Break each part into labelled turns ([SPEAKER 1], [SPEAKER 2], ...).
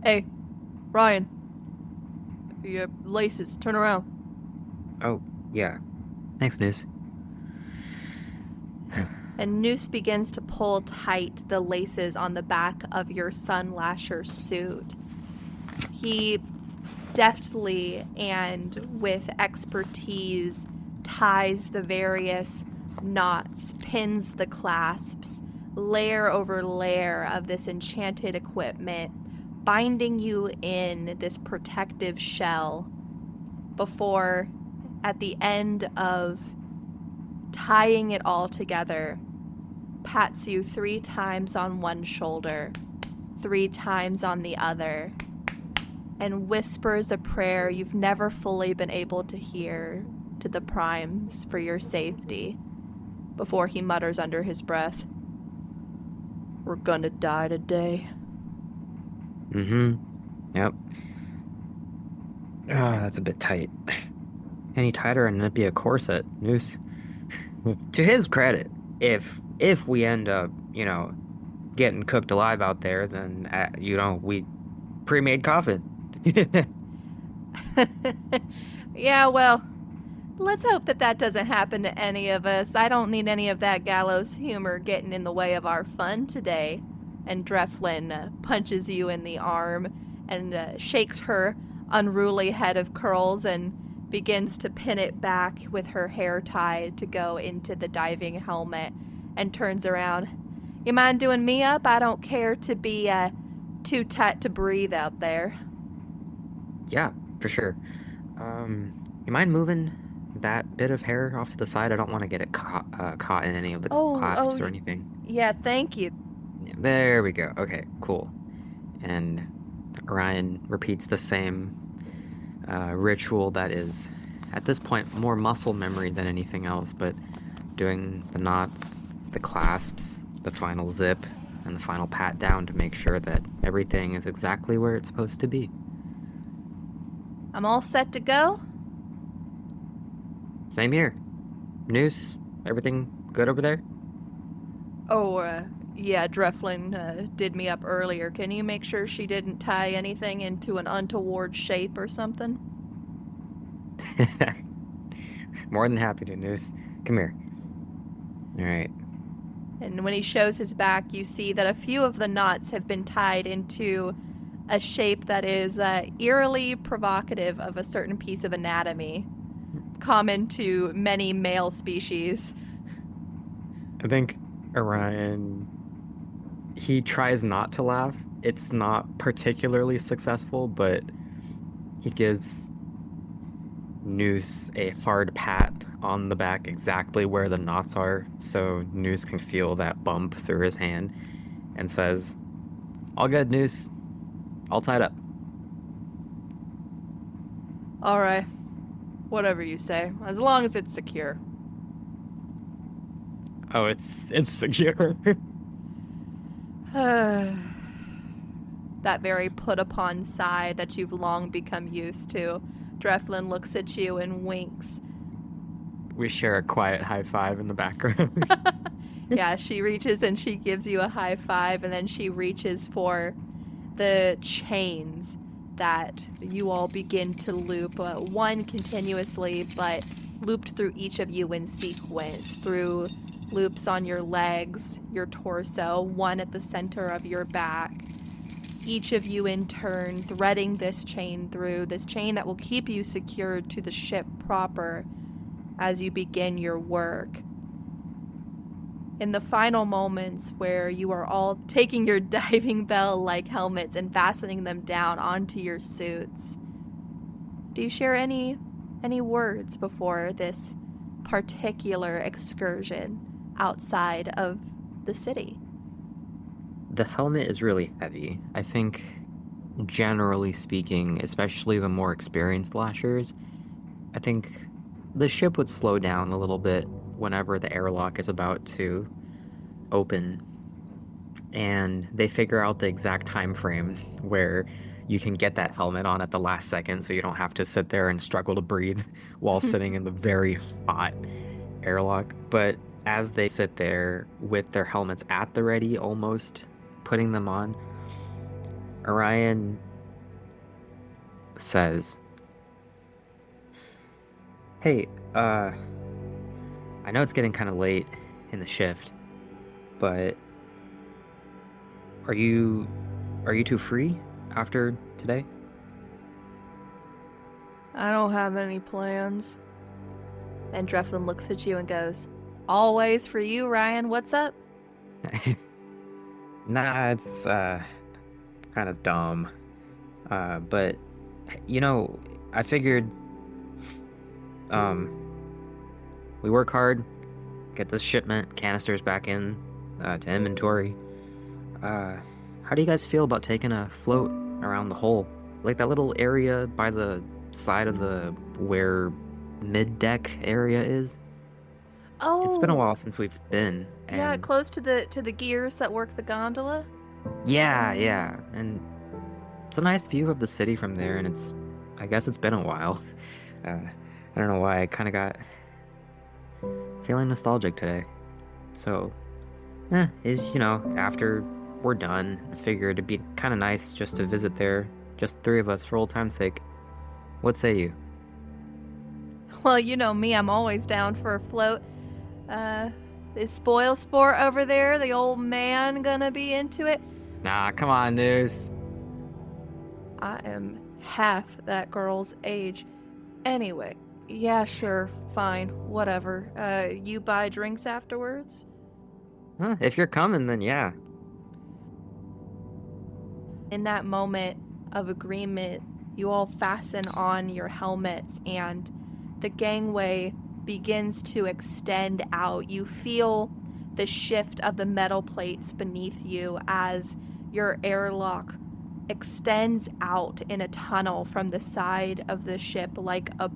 [SPEAKER 1] Hey, Ryan. Your laces, turn around.
[SPEAKER 2] Oh, yeah. Thanks, News.
[SPEAKER 1] And Noose begins to pull tight the laces on the back of your Sunlasher suit. He deftly and with expertise ties the various knots, pins the clasps, layer over layer of this enchanted equipment, binding you in this protective shell before, at the end of tying it all together, pats you 3 times on one shoulder, 3 times on the other, and whispers a prayer you've never fully been able to hear to the primes for your safety, before he mutters under his breath, "We're gonna die today."
[SPEAKER 2] Mm-hmm. Yep. Ah, that's a bit tight. Any tighter and it'd be a corset, Noose. To his credit, if we end up, getting cooked alive out there, then we pre-made coffin.
[SPEAKER 1] Yeah, well, let's hope that doesn't happen to any of us. I don't need any of that gallows humor getting in the way of our fun today. And Dreflin punches you in the arm and shakes her unruly head of curls and begins to pin it back with her hair tied to go into the diving helmet and turns around. "You mind doing me up? I don't care to be too tight to breathe out there."
[SPEAKER 2] Yeah, for sure. You mind moving that bit of hair off to the side? I don't want to get it caught in any of the
[SPEAKER 1] Oh,
[SPEAKER 2] clasps or anything.
[SPEAKER 1] yeah, thank you.
[SPEAKER 2] Yeah, there we go. Okay, cool. And Orion repeats the same ritual that is, at this point, more muscle memory than anything else, but doing the knots, the clasps, the final zip, and the final pat down to make sure that everything is exactly where it's supposed to be.
[SPEAKER 1] I'm all set to go?
[SPEAKER 2] Same here. Noose, everything good over there?
[SPEAKER 1] Oh, yeah, Dreflin did me up earlier. Can you make sure she didn't tie anything into an untoward shape or something?
[SPEAKER 2] More than happy to, Noose. Come here. All right.
[SPEAKER 1] And when he shows his back, you see that a few of the knots have been tied into a shape that is eerily provocative of a certain piece of anatomy, common to many male species.
[SPEAKER 2] I think Orion, he tries not to laugh. It's not particularly successful, but he gives Noose a hard pat on the back exactly where the knots are, so Noose can feel that bump through his hand and says, "All good, Noose. All tied up."
[SPEAKER 1] All right, whatever you say, as long as it's secure.
[SPEAKER 2] Oh, it's secure.
[SPEAKER 1] That very put upon sigh that you've long become used to. Dreflin looks at you and winks.
[SPEAKER 2] We share a quiet high five in the background.
[SPEAKER 1] Yeah, she reaches and she gives you a high five, and then she reaches for the chains that you all begin to loop, one continuously, but looped through each of you in sequence, through loops on your legs, your torso, one at the center of your back. Each of you in turn threading this chain through, this chain that will keep you secured to the ship proper as you begin your work. In the final moments where you are all taking your diving bell-like helmets and fastening them down onto your suits, do you share any words before this particular excursion outside of the city?
[SPEAKER 2] The helmet is really heavy. I think, generally speaking, especially the more experienced lashers, I think the ship would slow down a little bit whenever the airlock is about to open, and they figure out the exact time frame where you can get that helmet on at the last second so you don't have to sit there and struggle to breathe while sitting in the very hot airlock. But as they sit there with their helmets at the ready, almost putting them on, Orion says, "Hey, I know it's getting kind of late in the shift, but are you two free after today?"
[SPEAKER 1] I don't have any plans. And Dreflin looks at you and goes, "Always for you, Ryan. What's up?"
[SPEAKER 2] Nah, it's kind of dumb. But I figured we work hard, get this shipment canisters back in to inventory. How do you guys feel about taking a float around the hole? Like that little area by the side of where mid-deck area is?
[SPEAKER 1] Oh,
[SPEAKER 2] It's been a while since we've been.
[SPEAKER 1] yeah, close to the gears that work the gondola.
[SPEAKER 2] Yeah. And it's a nice view of the city from there, and I guess it's been a while. I don't know why, I kind of got feeling nostalgic today. So, after we're done, I figured it'd be kind of nice just to visit there, just the three of us for old time's sake. What say you?
[SPEAKER 1] Well, you know me, I'm always down for a float. Is Spoil Sport over there, the old man, gonna be into it?
[SPEAKER 2] Nah, come on, news.
[SPEAKER 1] I am half that girl's age. Anyway, yeah, sure, fine, whatever. You buy drinks afterwards?
[SPEAKER 2] Huh, if you're coming, then yeah.
[SPEAKER 1] In that moment of agreement, you all fasten on your helmets and the gangway begins to extend out. You feel the shift of the metal plates beneath you as your airlock extends out in a tunnel from the side of the ship like a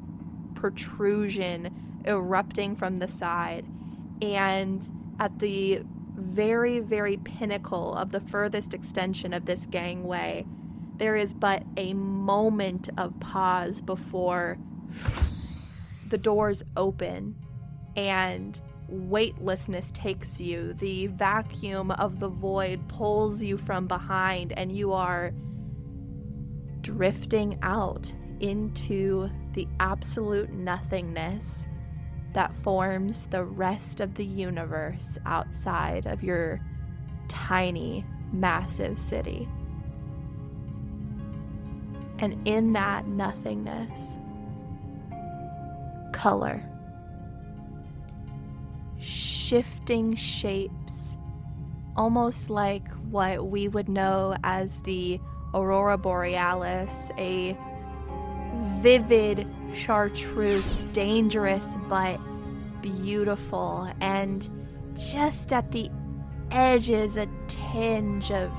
[SPEAKER 1] protrusion erupting from the side. And at the very, very pinnacle of the furthest extension of this gangway, there is but a moment of pause before the doors open and weightlessness takes you. The vacuum of the void pulls you from behind, and you are drifting out into the absolute nothingness that forms the rest of the universe outside of your tiny, massive city. And in that nothingness, color. Shifting shapes, almost like what we would know as the Aurora Borealis, a vivid chartreuse, dangerous but beautiful, and just at the edges a tinge of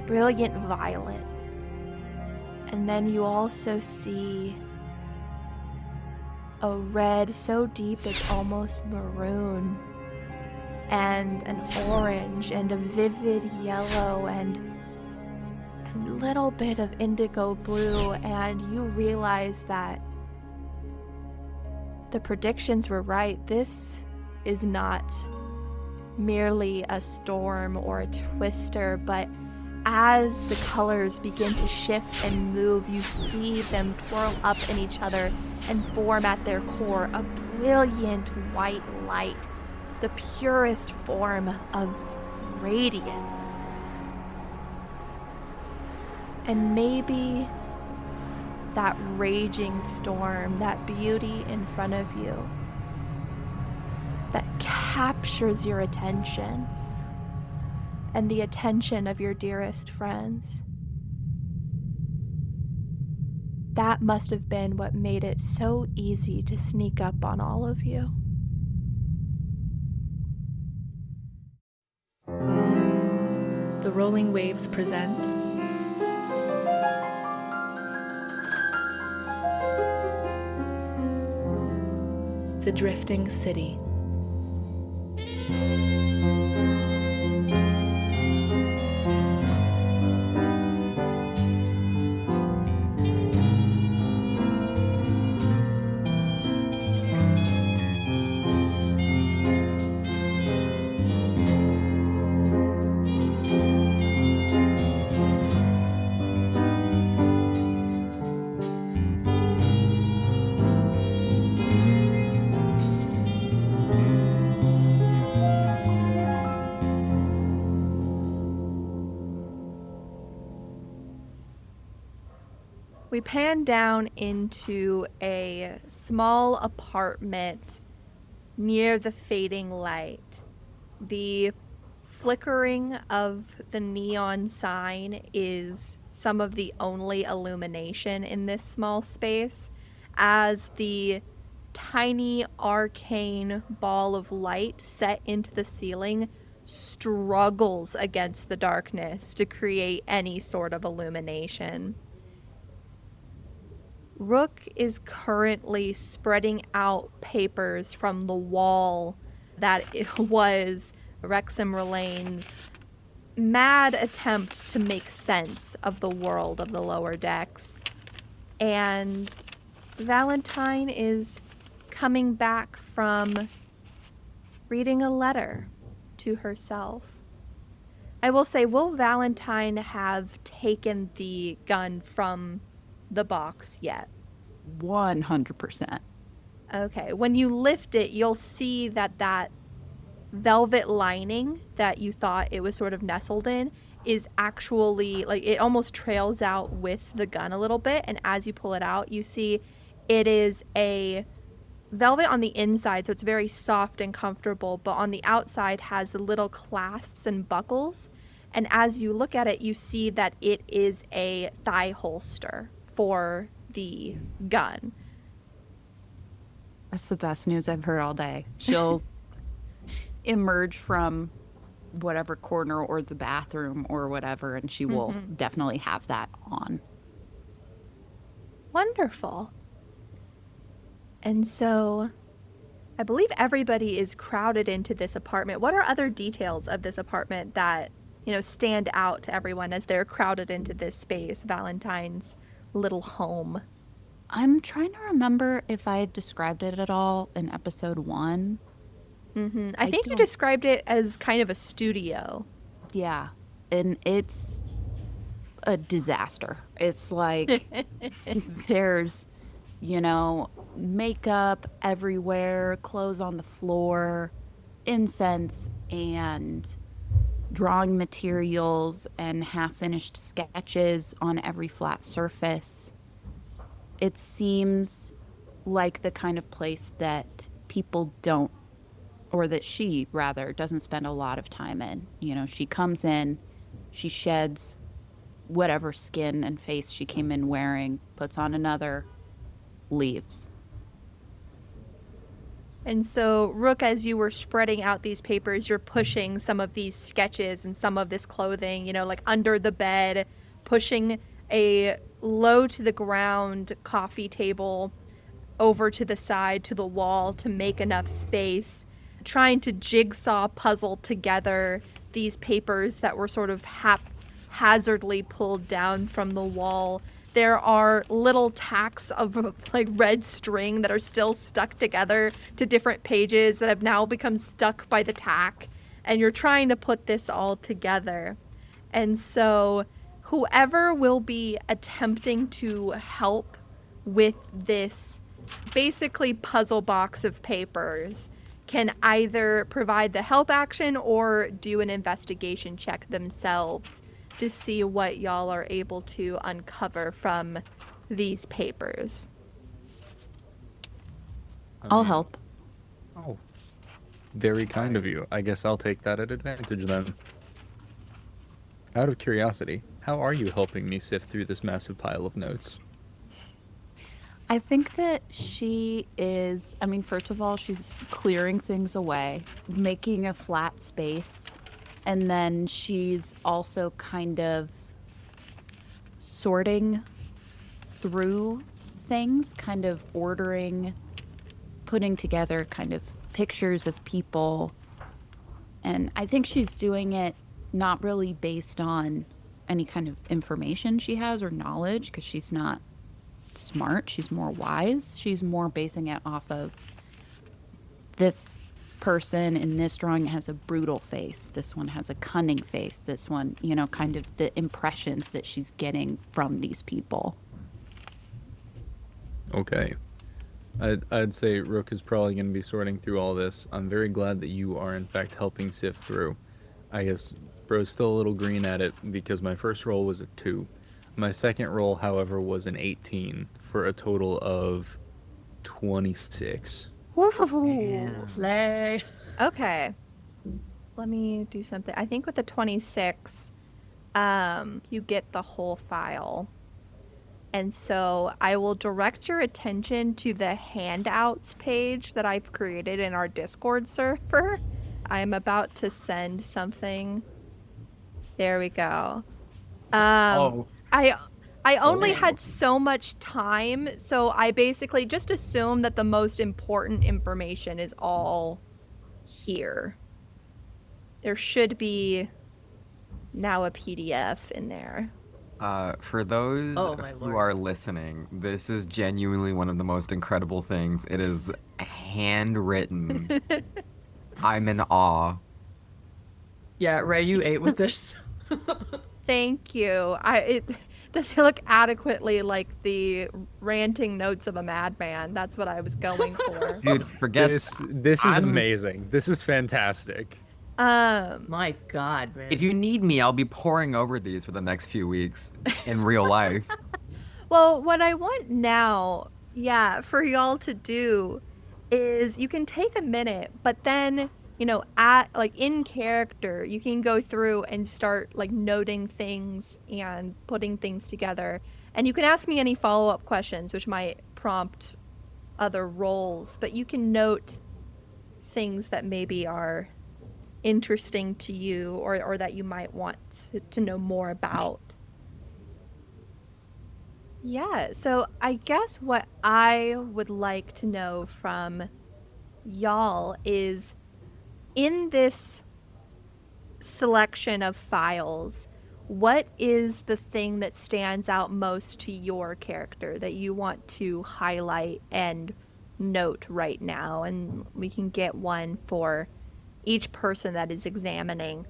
[SPEAKER 1] brilliant violet. And then you also see a red so deep it's almost maroon, and an orange, and a vivid yellow, and a little bit of indigo blue, and you realize that the predictions were right. This is not merely a storm or a twister, but as the colors begin to shift and move, you see them twirl up in each other and form at their core a brilliant white light, the purest form of radiance. And maybe that raging storm, that beauty in front of you, that captures your attention and the attention of your dearest friends. That must have been what made it so easy to sneak up on all of you.
[SPEAKER 3] The Rolling Waves present The Drifting City.
[SPEAKER 1] We pan down into a small apartment near the fading light. The flickering of the neon sign is some of the only illumination in this small space, as the tiny arcane ball of light set into the ceiling struggles against the darkness to create any sort of illumination. Rook is currently spreading out papers from the wall that it was Wrexham Relane's mad attempt to make sense of the world of the lower decks. And Valentine is coming back from reading a letter to herself. I will say, will Valentine have taken the gun from the box yet?
[SPEAKER 4] 100%.
[SPEAKER 1] Okay. When you lift it, you'll see that velvet lining that you thought it was sort of nestled in is actually, like, it almost trails out with the gun a little bit. And as you pull it out, you see it is a velvet on the inside, so it's very soft and comfortable, but on the outside has little clasps and buckles. And as you look at it, you see that it is a thigh holster for the gun.
[SPEAKER 4] That's the best news I've heard all day. She'll emerge from whatever corner or the bathroom or whatever, and she will definitely have that on.
[SPEAKER 1] Wonderful. And so I believe everybody is crowded into this apartment. What are other details of this apartment that, stand out to everyone as they're crowded into this space, Valentine's little home?
[SPEAKER 4] I'm trying to remember if I had described it at all in episode 1.
[SPEAKER 1] I think you described it as kind of a studio.
[SPEAKER 4] Yeah, and it's a disaster. It's like there's, makeup everywhere, clothes on the floor, incense and drawing materials and half-finished sketches on every flat surface. It seems like the kind of place that people don't, or that she, rather, doesn't spend a lot of time in. She comes in, she sheds whatever skin and face she came in wearing, puts on another, leaves.
[SPEAKER 1] And so, Rook, as you were spreading out these papers, you're pushing some of these sketches and some of this clothing, like under the bed, pushing a low to the ground coffee table over to the side to the wall to make enough space, trying to jigsaw puzzle together these papers that were sort of haphazardly pulled down from the wall. There are little tacks of red string that are still stuck together to different pages that have now become stuck by the tack. And you're trying to put this all together. And so whoever will be attempting to help with this basically puzzle box of papers can either provide the help action or do an investigation check themselves to see what y'all are able to uncover from these papers.
[SPEAKER 4] I'll help.
[SPEAKER 5] Oh, very kind of you. I guess I'll take that at advantage then. Out of curiosity, how are you helping me sift through this massive pile of notes?
[SPEAKER 4] I think that she is, first of all, she's clearing things away, making a flat space. And then she's also kind of sorting through things, kind of ordering, putting together kind of pictures of people. And I think she's doing it not really based on any kind of information she has or knowledge, because she's not smart. She's more wise. She's more basing it off of this person in this drawing has a brutal face, this one has a cunning face, this one, kind of the impressions that she's getting from these people.
[SPEAKER 5] Okay. I'd say Rook is probably going to be sorting through all this. I'm very glad that you are in fact helping sift through. I guess bro's still a little green at it because my first roll was a 2. My second roll, however, was an 18 for a total of 26.
[SPEAKER 1] Slay. Okay. Let me do something. I think with the 26, you get the whole file. And so I will direct your attention to the handouts page that I've created in our Discord server. I'm about to send something. There we go. I only had so much time, so I basically just assumed that the most important information is all here. There should be now a PDF in there.
[SPEAKER 6] For those
[SPEAKER 7] Oh, my
[SPEAKER 6] who
[SPEAKER 7] lord.
[SPEAKER 6] are listening, this is genuinely one of the most incredible things. It is handwritten. I'm in awe.
[SPEAKER 7] Yeah, Ray, you ate with this.
[SPEAKER 1] Thank you. It does it look adequately like the ranting notes of a madman. That's what I was going for.
[SPEAKER 6] Dude, forget
[SPEAKER 5] This is
[SPEAKER 6] I'm-
[SPEAKER 5] amazing. This is fantastic.
[SPEAKER 7] My god, man.
[SPEAKER 6] If you need me, I'll be poring over these for the next few weeks in real life.
[SPEAKER 1] Well, what I want now, for y'all to do is you can take a minute, but then, in character, you can go through and start noting things and putting things together. And you can ask me any follow-up questions, which might prompt other roles, but you can note things that maybe are interesting to you or that you might want to know more about. Yeah, so I guess what I would like to know from y'all is, in this selection of files, what is the thing that stands out most to your character that you want to highlight and note right now? And we can get one for each person that is examining.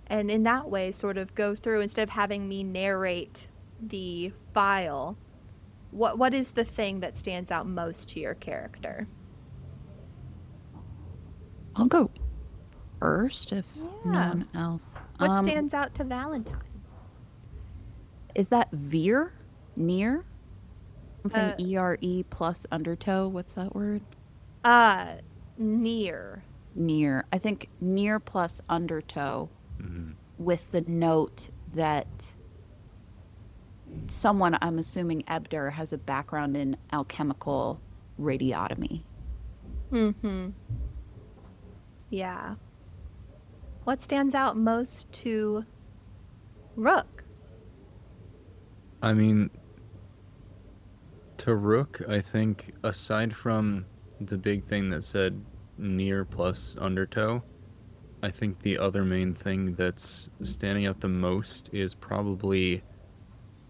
[SPEAKER 1] And in that way, sort of go through, instead of having me narrate the file, what is the thing that stands out most to your character?
[SPEAKER 4] I'll go first if no
[SPEAKER 1] Yeah.
[SPEAKER 4] one else.
[SPEAKER 1] What stands out to Valentine?
[SPEAKER 4] Is that veer? Near? Something ERE plus undertow. What's that word?
[SPEAKER 1] Near.
[SPEAKER 4] Near. I think near plus undertow with the note that someone, I'm assuming Ebder, has a background in alchemical radiotomy.
[SPEAKER 1] Mm-hmm. Yeah. What stands out most to Rook?
[SPEAKER 5] I mean, to Rook, I think, aside from the big thing that said near plus undertow, I think the other main thing that's standing out the most is probably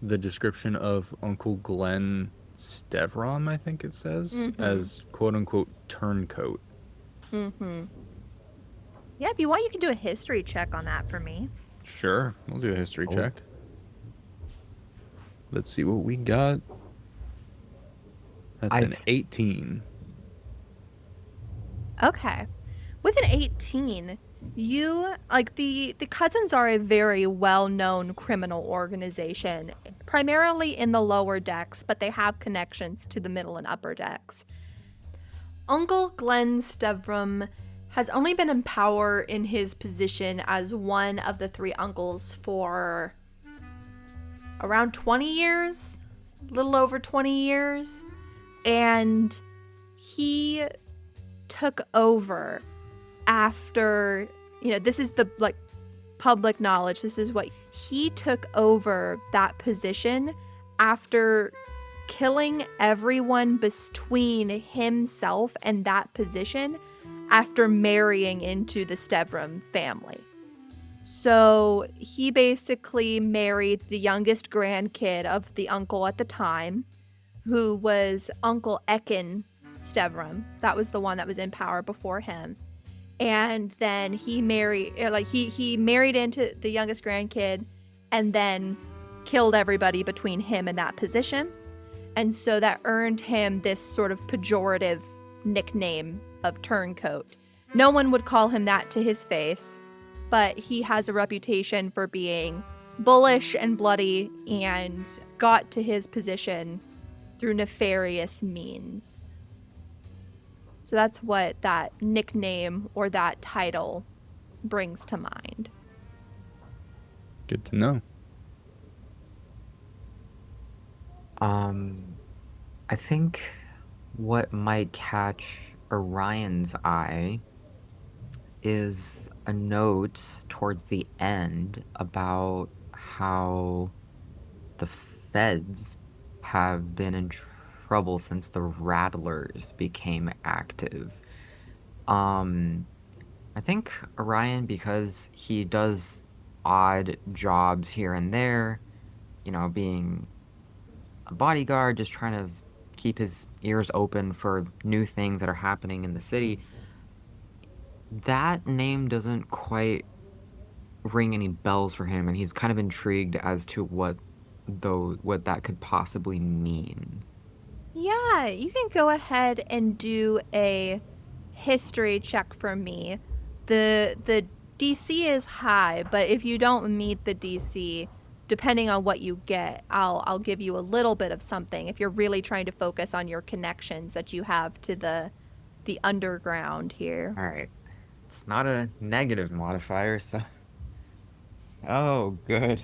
[SPEAKER 5] the description of Uncle Glenn Stevrom, I think it says, as quote-unquote turncoat.
[SPEAKER 1] Mm-hmm. Yeah, if you want, you can do a history check on that for me.
[SPEAKER 5] Sure, we'll do a history check. Let's see what we got. That's an 18.
[SPEAKER 1] Okay. With an 18, you, the Cousins are a very well-known criminal organization, primarily in the lower decks, but they have connections to the middle and upper decks. Uncle Glenn Stevrom has only been in power in his position as one of the three uncles for around 20 years, a little over 20 years, and he took over after, this is the public knowledge, this is what he took over that position after killing everyone between himself and that position after marrying into the Stevrom family. So he basically married the youngest grandkid of the uncle at the time, who was Uncle Ekin Stevrom. That was the one that was in power before him. And then he married, he married into the youngest grandkid and then killed everybody between him and that position. And so that earned him this sort of pejorative nickname of turncoat. No one would call him that to his face, but he has a reputation for being bullish and bloody and got to his position through nefarious means. So that's what that nickname or that title brings to mind.
[SPEAKER 5] Good to know.
[SPEAKER 2] I think what might catch Orion's eye is a note towards the end about how the feds have been in trouble since the Rattlers became active. I think Orion, because he does odd jobs here and there, you know, being a bodyguard, just trying to keep his ears open for new things that are happening in the city, that name doesn't quite ring any bells for him, and he's kind of intrigued as to what that could possibly mean.
[SPEAKER 1] Yeah, you can go ahead and do a history check for me. The DC is high, but if you don't meet the DC, depending on what you get, I'll give you a little bit of something if you're really trying to focus on your connections that you have to the underground here.
[SPEAKER 2] All right. It's not a negative modifier, so... Oh, good.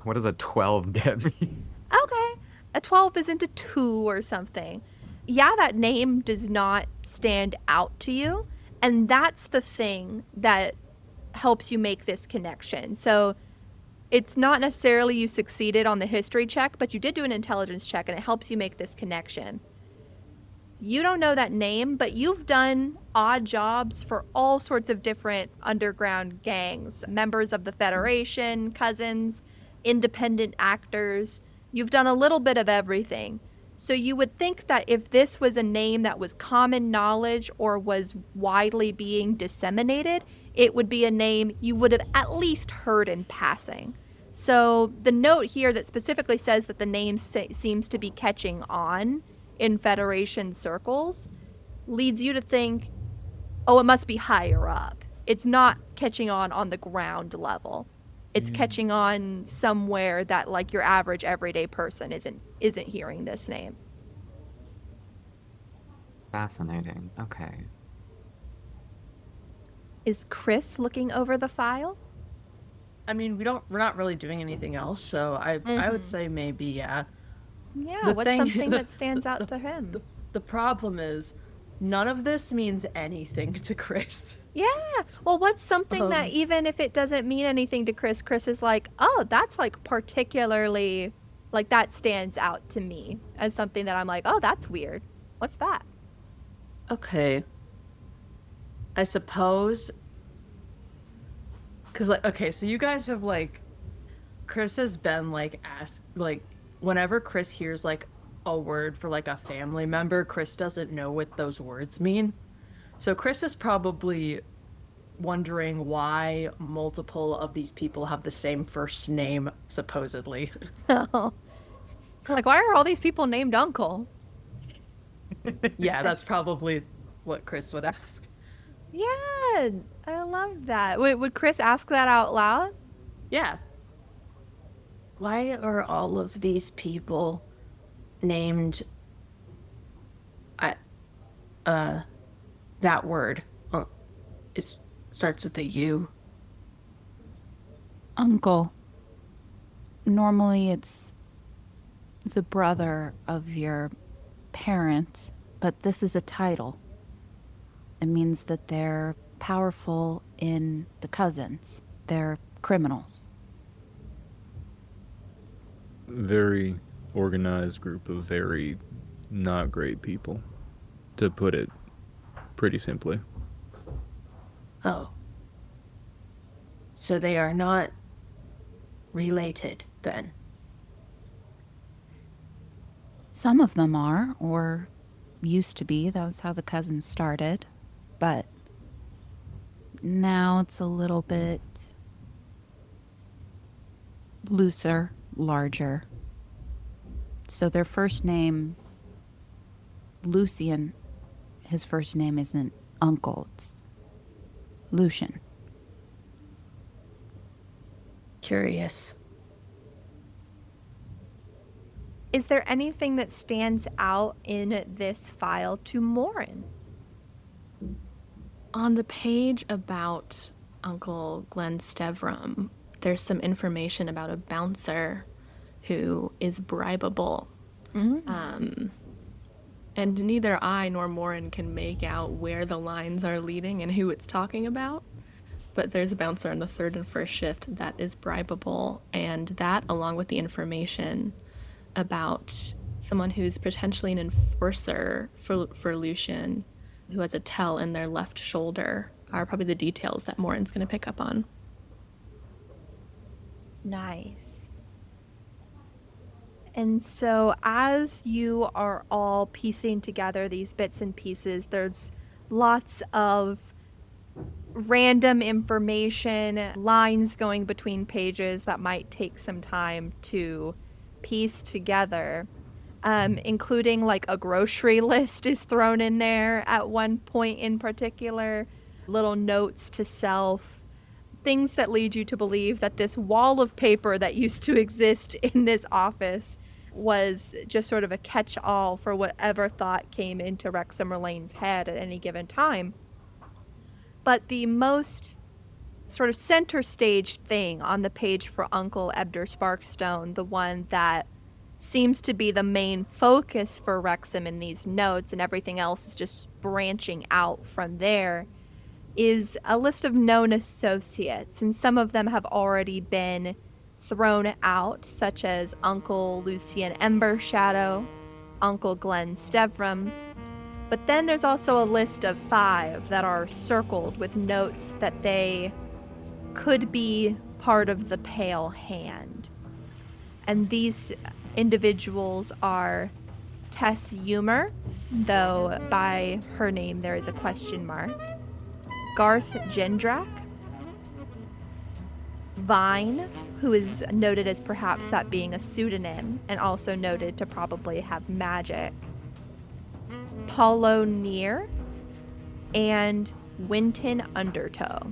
[SPEAKER 2] What does a 12 get me?
[SPEAKER 1] Okay. A 12 isn't a 2 or something. Yeah, that name does not stand out to you, and that's the thing that helps you make this connection. So it's not necessarily you succeeded on the history check, but you did do an intelligence check, and it helps you make this connection. You don't know that name, but you've done odd jobs for all sorts of different underground gangs, members of the Federation, cousins, independent actors. You've done a little bit of everything. So you would think that if this was a name that was common knowledge or was widely being disseminated, it would be a name you would have at least heard in passing. So the note here that specifically says that the name seems to be catching on in Federation circles leads you to think, oh, it must be higher up. It's not catching on the ground level. It's catching on somewhere that like your average everyday person isn't hearing this name.
[SPEAKER 2] Fascinating. Okay.
[SPEAKER 1] Is Chrys looking over the file?
[SPEAKER 7] I mean, we're not really doing anything else, so I would say maybe, yeah.
[SPEAKER 1] Yeah, what's something that stands out to him?
[SPEAKER 7] The problem is, none of this means anything to Chrys.
[SPEAKER 1] Yeah. Well, what's something that even if it doesn't mean anything to Chrys is like, oh, that's like particularly, like that stands out to me as something that I'm like, oh, that's weird. What's that?
[SPEAKER 7] Okay. I suppose, because like, okay, so you guys have like, Chrys has been like asked, like, whenever Chrys hears like a word for like a family member, Chrys doesn't know what those words mean. So Chrys is probably wondering why multiple of these people have the same first name, supposedly.
[SPEAKER 1] Oh. Like, why are all these people named Uncle?
[SPEAKER 7] Yeah, that's probably what Chrys would ask.
[SPEAKER 1] Yeah, I love that. Would Chrys ask that out loud?
[SPEAKER 7] Yeah.
[SPEAKER 8] Why are all of these people named that word? It starts with a U.
[SPEAKER 4] Uncle. Normally it's the brother of your parents, but this is a title. It means that they're powerful in the cousins. They're criminals.
[SPEAKER 5] Very organized group of very not great people, to put it pretty simply.
[SPEAKER 8] Oh. So they are not related, then?
[SPEAKER 4] Some of them are, or used to be. That was how the cousins started. But now it's a little bit looser, larger. So their first name, Lucian, his first name isn't Uncle, it's Lucian.
[SPEAKER 8] Curious.
[SPEAKER 1] Is there anything that stands out in this file to Morin?
[SPEAKER 3] On the page about Uncle Glenn Stevram, there's some information about a bouncer who is bribable. And neither I nor Morin can make out where the lines are leading and who it's talking about. But there's a bouncer on the third and first shift that is bribable, and that, along with the information about someone who's potentially an enforcer for Lucian, who has a tell in their left shoulder, are probably the details that Morin's going to pick up on.
[SPEAKER 1] Nice. And so as you are all piecing together these bits and pieces, there's lots of random information, lines going between pages that might take some time to piece together, including like a grocery list is thrown in there at one point in particular, little notes to self, things that lead you to believe that this wall of paper that used to exist in this office was just sort of a catch-all for whatever thought came into Rex Summerlane's head at any given time. But the most sort of center stage thing on the page for Uncle Ebder Sparkstone, the one that seems to be the main focus for Wrexham in these notes, and everything else is just branching out from there, is a list of known associates, and some of them have already been thrown out, such as Uncle Lucian Embershadow, Uncle Glenn Stevram. But then there's also a list of 5 that are circled with notes that they could be part of the Pale Hand. And these individuals are Tess Eumer, though by her name there is a question mark, Garth Jendrak, Vine, who is noted as perhaps that being a pseudonym and also noted to probably have magic, Paulo Near, and Winton Undertow.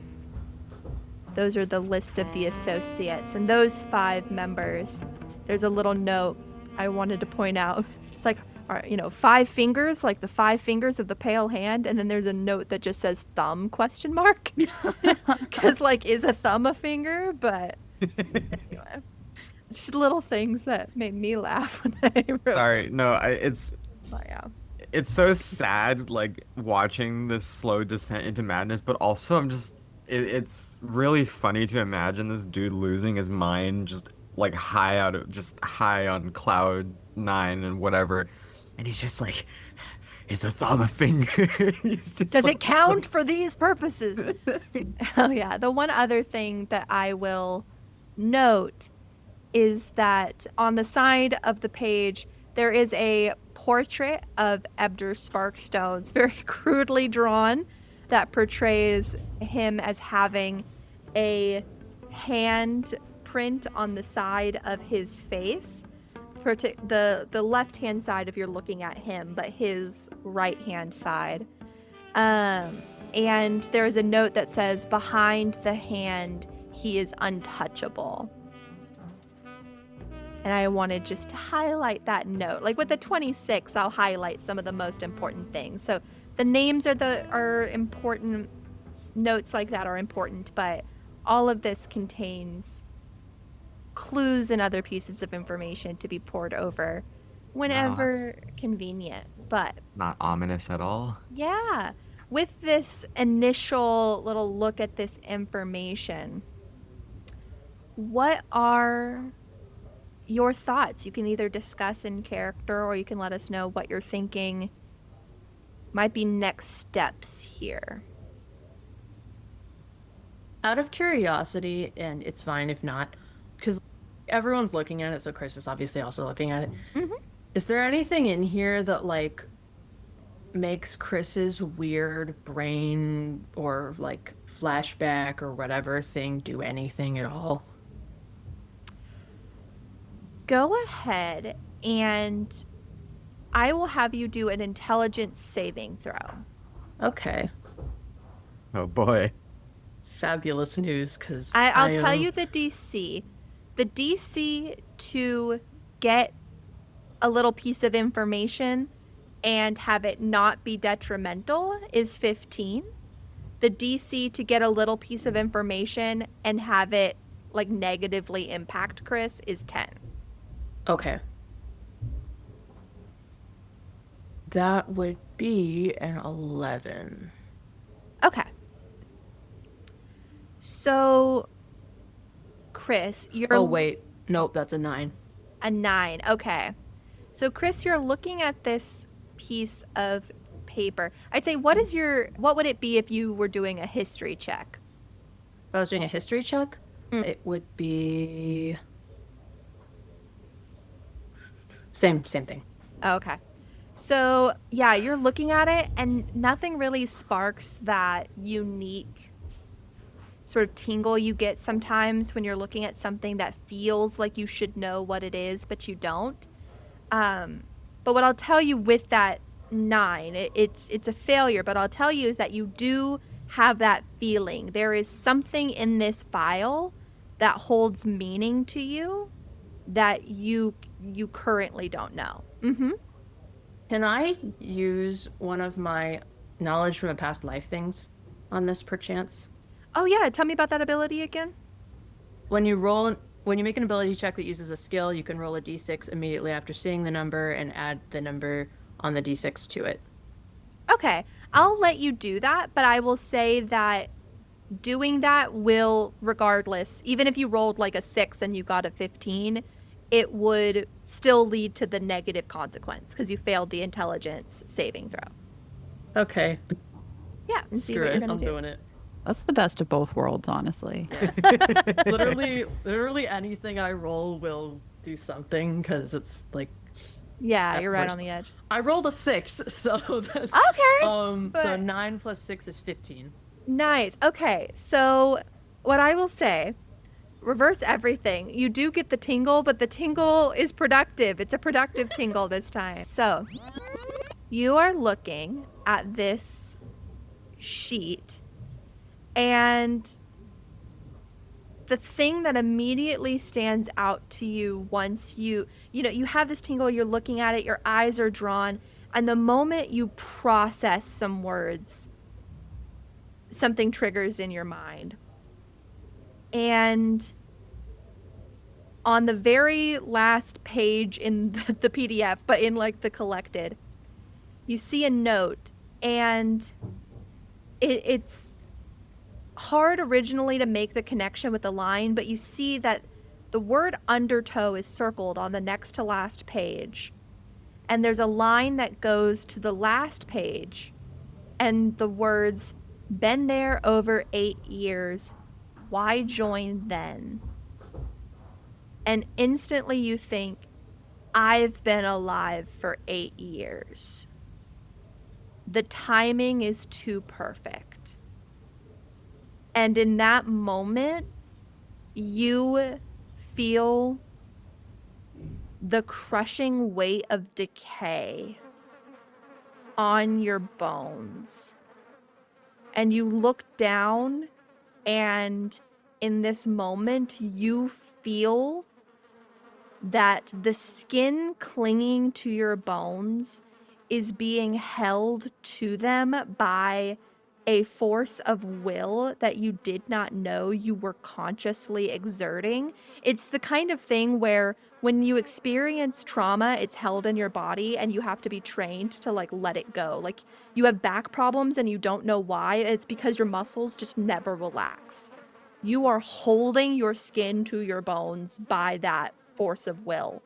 [SPEAKER 1] Those are the list of the associates. And those 5 members, there's a little note I wanted to point out. It's like, 5 fingers, like the 5 fingers of the Pale Hand. And then there's a note that just says thumb ? Because, is a thumb a finger? But anyway, just little things that made me laugh when I wrote.
[SPEAKER 6] Sorry, no,
[SPEAKER 1] But yeah.
[SPEAKER 6] it's so sad, watching this slow descent into madness, but also it's really funny to imagine this dude losing his mind, just high on cloud 9 and whatever, and he's just like, is the thumb a finger?
[SPEAKER 1] Does it count for these purposes? Oh yeah, the one other thing that I will note is that on the side of the page there is a portrait of Ebder Sparkstones, very crudely drawn, that portrays him as having a hand print on the side of his face. The left-hand side if you're looking at him, but his right-hand side. And there's a note that says, behind the hand, he is untouchable. And I wanted just to highlight that note. With the 26, I'll highlight some of the most important things. So the names are important, notes like that are important, but all of this contains clues and other pieces of information to be poured over whenever convenient. But
[SPEAKER 6] not ominous at all.
[SPEAKER 1] Yeah. With this initial little look at this information, what are your thoughts? You can either discuss in character or you can let us know what you're thinking might be next steps here.
[SPEAKER 7] Out of curiosity, and it's fine if not, because everyone's looking at it, so Chrys is obviously also looking at it.
[SPEAKER 1] Mm-hmm.
[SPEAKER 7] Is there anything in here that makes Chris's weird brain or flashback or whatever thing do anything at all?
[SPEAKER 1] Go ahead and I will have you do an intelligence saving throw.
[SPEAKER 7] Okay.
[SPEAKER 6] Oh boy.
[SPEAKER 7] Fabulous news, because
[SPEAKER 1] I'll tell you the DC. The DC to get a little piece of information and have it not be detrimental is 15. The DC to get a little piece of information and have it like negatively impact Chrys is 10.
[SPEAKER 7] Okay. That would be an 11.
[SPEAKER 1] Okay. So, Chrys, you're...
[SPEAKER 7] Oh, wait. Nope, that's a 9.
[SPEAKER 1] A 9. Okay. So, Chrys, you're looking at this piece of paper. I'd say, what would it be if you were doing a history check?
[SPEAKER 7] If I was doing a history check, it would be... Same thing.
[SPEAKER 1] Okay. So, yeah, you're looking at it and nothing really sparks that unique sort of tingle you get sometimes when you're looking at something that feels like you should know what it is, but you don't. But what I'll tell you with that 9, it's a failure, but I'll tell you is that you do have that feeling. There is something in this file that holds meaning to you that you currently don't know. Mm-hmm.
[SPEAKER 7] Can I use one of my knowledge from a past life things on this perchance?
[SPEAKER 1] Oh yeah, tell me about that ability again.
[SPEAKER 7] When you make an ability check that uses a skill, you can roll a d6 immediately after seeing the number and add the number on the d6 to it.
[SPEAKER 1] Okay, I'll let you do that, but I will say that doing that will, regardless, even if you rolled like a 6 and you got a 15, it would still lead to the negative consequence because you failed the intelligence saving throw.
[SPEAKER 7] Okay.
[SPEAKER 1] Yeah, see
[SPEAKER 7] Screw
[SPEAKER 1] what you're
[SPEAKER 7] it.
[SPEAKER 1] gonna
[SPEAKER 7] I'm
[SPEAKER 1] do.
[SPEAKER 7] doing it.
[SPEAKER 4] That's the best of both worlds, honestly.
[SPEAKER 7] Literally anything I roll will do something because it's like
[SPEAKER 1] Yeah,
[SPEAKER 7] at
[SPEAKER 1] you're right
[SPEAKER 7] worst.
[SPEAKER 1] on the edge.
[SPEAKER 7] I rolled a 6, so that's
[SPEAKER 1] Okay.
[SPEAKER 7] So
[SPEAKER 1] but-
[SPEAKER 7] 9 plus 6 is 15.
[SPEAKER 1] Nice. Okay, so what I will say, reverse everything. You do get the tingle, but the tingle is productive. It's a productive tingle this time. So, you are looking at this sheet, and the thing that immediately stands out to you once you have this tingle, you're looking at it, your eyes are drawn, and the moment you process some words, something triggers in your mind. And on the very last page in the PDF, but in like the collected, you see a note, and it's hard originally to make the connection with the line, but you see that the word undertow is circled on the next to last page. And there's a line that goes to the last page, and the words, "Been there over 8 years. Why join then?" And instantly you think, I've been alive for 8 years. The timing is too perfect. And in that moment, you feel the crushing weight of decay on your bones. And you look down, and in this moment, you feel that the skin clinging to your bones is being held to them by a force of will that you did not know you were consciously exerting. It's the kind of thing where when you experience trauma, it's held in your body and you have to be trained to like let it go. Like you have back problems and you don't know why. It's because your muscles just never relax. You are holding your skin to your bones by that force of will.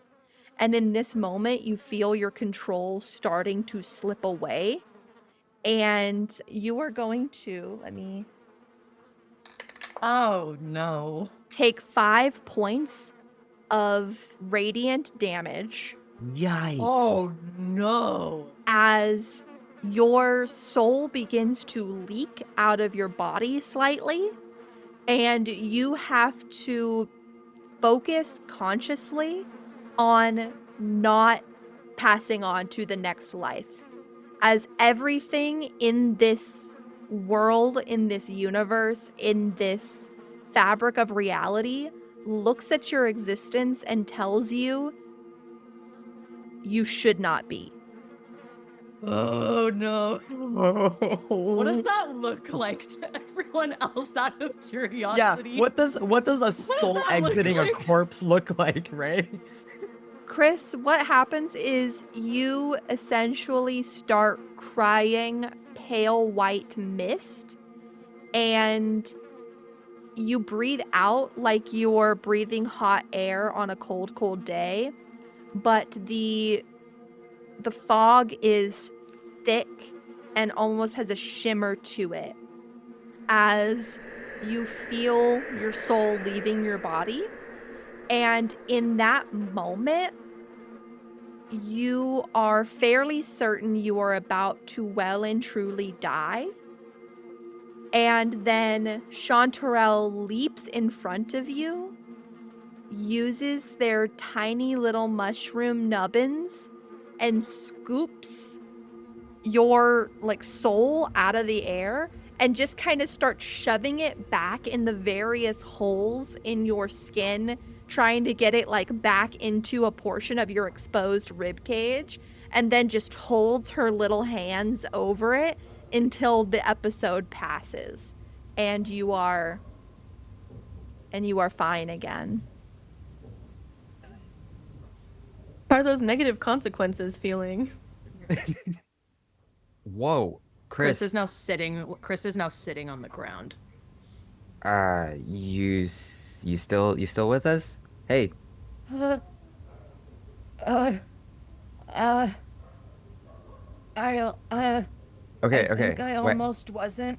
[SPEAKER 1] And in this moment, you feel your control starting to slip away. And you are going to,
[SPEAKER 7] Oh no.
[SPEAKER 1] take 5 points of radiant damage
[SPEAKER 2] Yikes.
[SPEAKER 7] Oh no.
[SPEAKER 1] as your soul begins to leak out of your body slightly. And you have to focus consciously on not passing on to the next life. As everything in this world, in this universe, in this fabric of reality looks at your existence and tells you you should not be.
[SPEAKER 7] Oh no. What does that look like to everyone else out of
[SPEAKER 6] Yeah,
[SPEAKER 7] curiosity?
[SPEAKER 6] what does a soul
[SPEAKER 7] that look
[SPEAKER 6] exiting a
[SPEAKER 7] like?
[SPEAKER 6] corpse look like, Ray?
[SPEAKER 1] Chrys, what happens is you essentially start crying pale white mist, and you breathe out like you're breathing hot air on a cold, cold day, but the fog is thick and almost has a shimmer to it as you feel your soul leaving your body. And in that moment, you are fairly certain you are about to well and truly die. And then Chanterelle leaps in front of you, uses their tiny little mushroom nubbins, and scoops your like soul out of the air and just kind of starts shoving it back in the various holes in your skin, trying to get it like back into a portion of your exposed rib cage, and then just holds her little hands over it until the episode passes and you are fine again.
[SPEAKER 3] How are those negative consequences feeling?
[SPEAKER 2] Whoa,
[SPEAKER 7] Chris
[SPEAKER 2] Chrys.
[SPEAKER 7] is now sitting on the ground.
[SPEAKER 2] You still with us? Hey, okay,
[SPEAKER 7] I
[SPEAKER 2] okay.
[SPEAKER 7] think I
[SPEAKER 2] wait,
[SPEAKER 7] almost wasn't.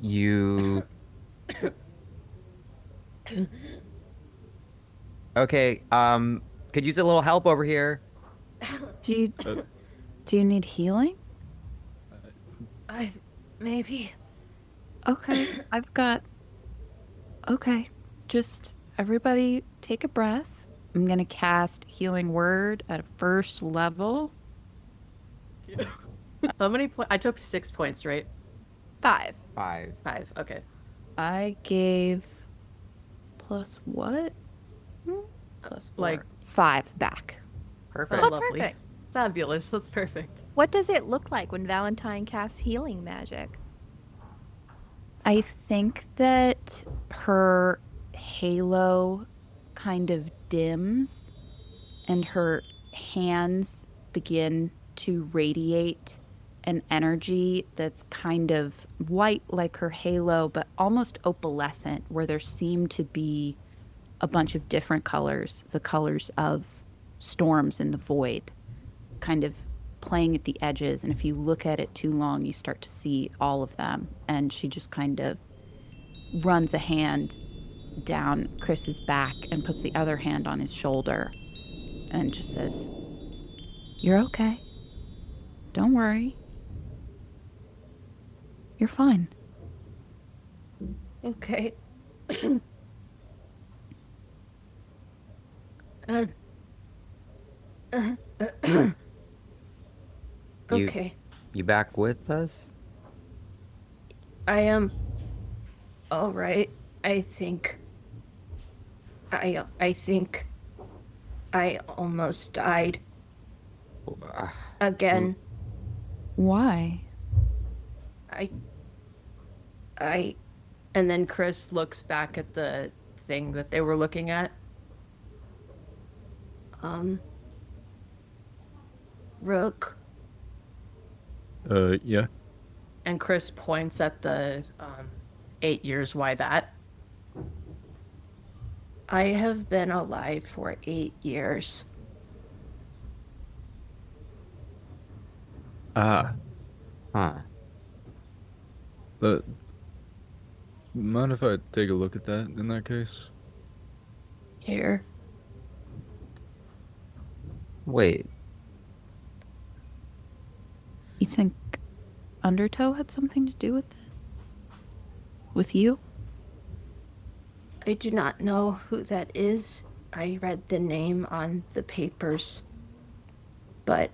[SPEAKER 2] You. Okay. Could use a little help over here.
[SPEAKER 4] Do you need healing?
[SPEAKER 7] Maybe.
[SPEAKER 4] Okay, Okay, just everybody take a breath. I'm gonna cast Healing Word at a first level.
[SPEAKER 7] How many points? I took 6 points, right?
[SPEAKER 1] 5.
[SPEAKER 2] 5.
[SPEAKER 7] 5. Okay.
[SPEAKER 4] I gave plus what?
[SPEAKER 7] Plus like
[SPEAKER 4] 5 back.
[SPEAKER 2] Perfect.
[SPEAKER 7] oh, lovely.
[SPEAKER 1] perfect.
[SPEAKER 7] Fabulous. That's perfect.
[SPEAKER 1] What does it look like when Valentine casts healing magic?
[SPEAKER 4] I think that her halo kind of dims and her hands begin to radiate an energy that's kind of white like her halo, but almost opalescent, where there seem to be a bunch of different colors, the colors of storms in the void, kind of playing at the edges. And if you look at it too long, you start to see all of them. And she just kind of runs a hand down Chris's back and puts the other hand on his shoulder and just says, "You're okay. Don't worry. You're fine."
[SPEAKER 7] Okay. Okay.
[SPEAKER 2] You back with us?
[SPEAKER 8] I am all right. I think I almost died again.
[SPEAKER 4] Why?
[SPEAKER 7] And then Chris looks back at the thing that they were looking at.
[SPEAKER 8] Rook.
[SPEAKER 5] Yeah.
[SPEAKER 7] And Chris points at the 8 years. Why that?
[SPEAKER 8] I have been alive for 8 years.
[SPEAKER 5] Ah.
[SPEAKER 2] Huh.
[SPEAKER 5] Mind if I take a look at that in that case?
[SPEAKER 8] Here.
[SPEAKER 2] Wait.
[SPEAKER 4] You think Undertow had something to do with this? With you?
[SPEAKER 8] I do not know who that is. I read the name on the papers, but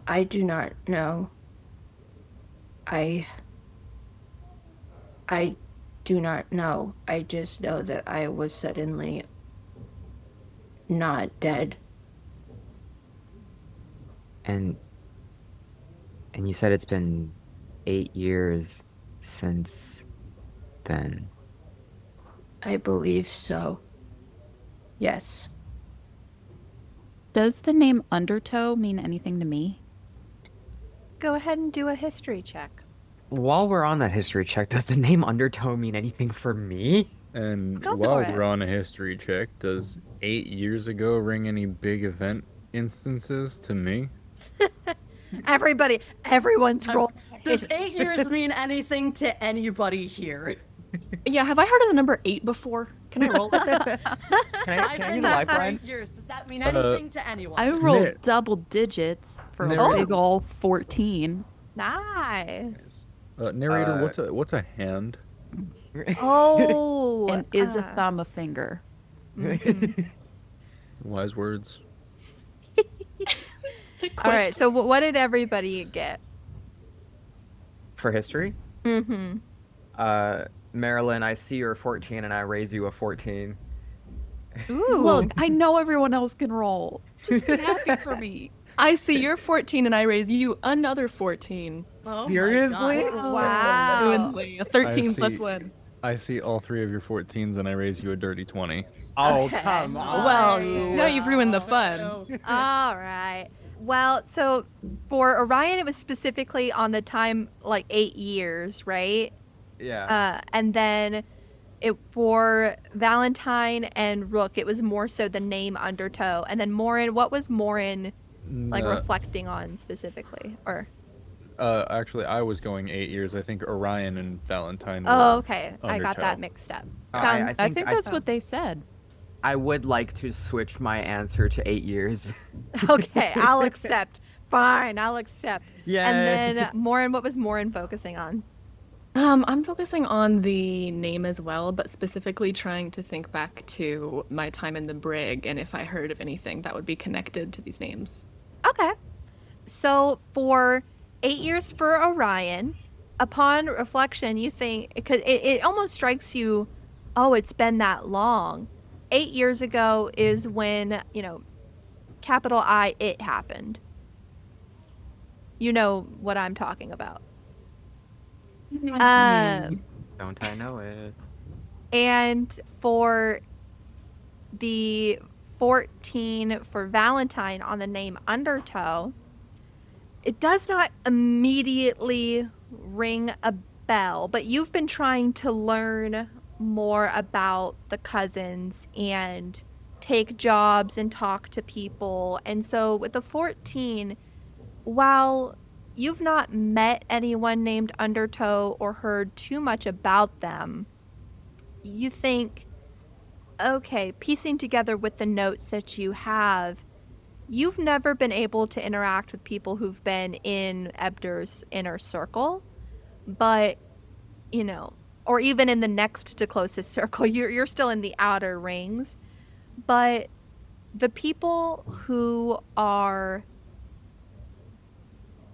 [SPEAKER 8] I do not know. I do not know. I just know that I was suddenly not dead
[SPEAKER 2] And you said it's been 8 years since then.
[SPEAKER 8] I believe so. Yes.
[SPEAKER 4] Does the name Undertow mean anything to me?
[SPEAKER 1] Go ahead and do a history check.
[SPEAKER 2] While we're on that history check, does the name Undertow mean anything for me?
[SPEAKER 5] And
[SPEAKER 1] Go
[SPEAKER 5] while
[SPEAKER 1] for it.
[SPEAKER 5] we're on a history check, does 8 years ago ring any big event instances to me?
[SPEAKER 1] Everyone's rolled.
[SPEAKER 7] Does 8 years mean anything to anybody here?
[SPEAKER 3] Yeah, have I heard of the number 8 before? Can I roll it?
[SPEAKER 2] Can I
[SPEAKER 7] been
[SPEAKER 2] use a
[SPEAKER 7] there for
[SPEAKER 2] lifeline?
[SPEAKER 7] 8 years. Does that mean anything to anyone?
[SPEAKER 4] I rolled
[SPEAKER 5] Knit.
[SPEAKER 4] double digits for a
[SPEAKER 5] Knit.
[SPEAKER 4] big ol' 14.
[SPEAKER 1] Nice.
[SPEAKER 5] Narrator, what's a hand?
[SPEAKER 1] Oh.
[SPEAKER 4] And is a thumb a finger?
[SPEAKER 5] Wise words.
[SPEAKER 1] All right. So what did everybody get?
[SPEAKER 2] For history?
[SPEAKER 1] Mm-hmm.
[SPEAKER 2] Marilyn, I see you're 14 and I raise you a 14.
[SPEAKER 1] Ooh.
[SPEAKER 4] Look, I know everyone else can roll. Just be happy for me.
[SPEAKER 3] I see you're 14 and I raise you another 14.
[SPEAKER 7] Oh my
[SPEAKER 2] Seriously?
[SPEAKER 7] God.
[SPEAKER 1] Wow.
[SPEAKER 3] A 13
[SPEAKER 5] I
[SPEAKER 3] plus
[SPEAKER 5] see.
[SPEAKER 3] 1.
[SPEAKER 5] I see all 3 of your 14s and I raise you a dirty 20.
[SPEAKER 2] Oh,
[SPEAKER 1] Okay.
[SPEAKER 2] come on.
[SPEAKER 3] Well, now you've ruined the fun.
[SPEAKER 1] All right. Well, so for Orion, it was specifically on the time, like 8 years, right?
[SPEAKER 2] Yeah.
[SPEAKER 1] And then for Valentine and Rook, it was more so the name Undertow. And then Morin, what was Morin like reflecting on specifically? Or
[SPEAKER 5] Actually, I was going 8 years. I think Orion and Valentine were
[SPEAKER 1] oh, okay, I got
[SPEAKER 5] Undertow.
[SPEAKER 1] that mixed up.
[SPEAKER 2] I
[SPEAKER 1] Sounds.
[SPEAKER 4] I think that's what they said.
[SPEAKER 2] I would like to switch my answer to 8 years.
[SPEAKER 1] Okay, I'll accept. Fine, I'll accept.
[SPEAKER 2] Yay.
[SPEAKER 1] And then Morin, what was Morin focusing on?
[SPEAKER 3] I'm focusing on the name as well, but specifically trying to think back to my time in the brig and if I heard of anything that would be connected to these names.
[SPEAKER 1] Okay. So for 8 years for Orion, upon reflection, you think, because it almost strikes you, oh, it's been that long. 8 years ago is when, capital I, it happened. You know what I'm talking about.
[SPEAKER 2] Don't I know it?
[SPEAKER 1] And for the 14 for Valentine on the name Undertow, it does not immediately ring a bell, but you've been trying to learn more about the cousins and take jobs and talk to people. And so with the 14, while you've not met anyone named Undertow or heard too much about them, you think, okay, piecing together with the notes that you have, you've never been able to interact with people who've been in Ebder's inner circle, but, or even in the next to closest circle, you're still in the outer rings. But the people who are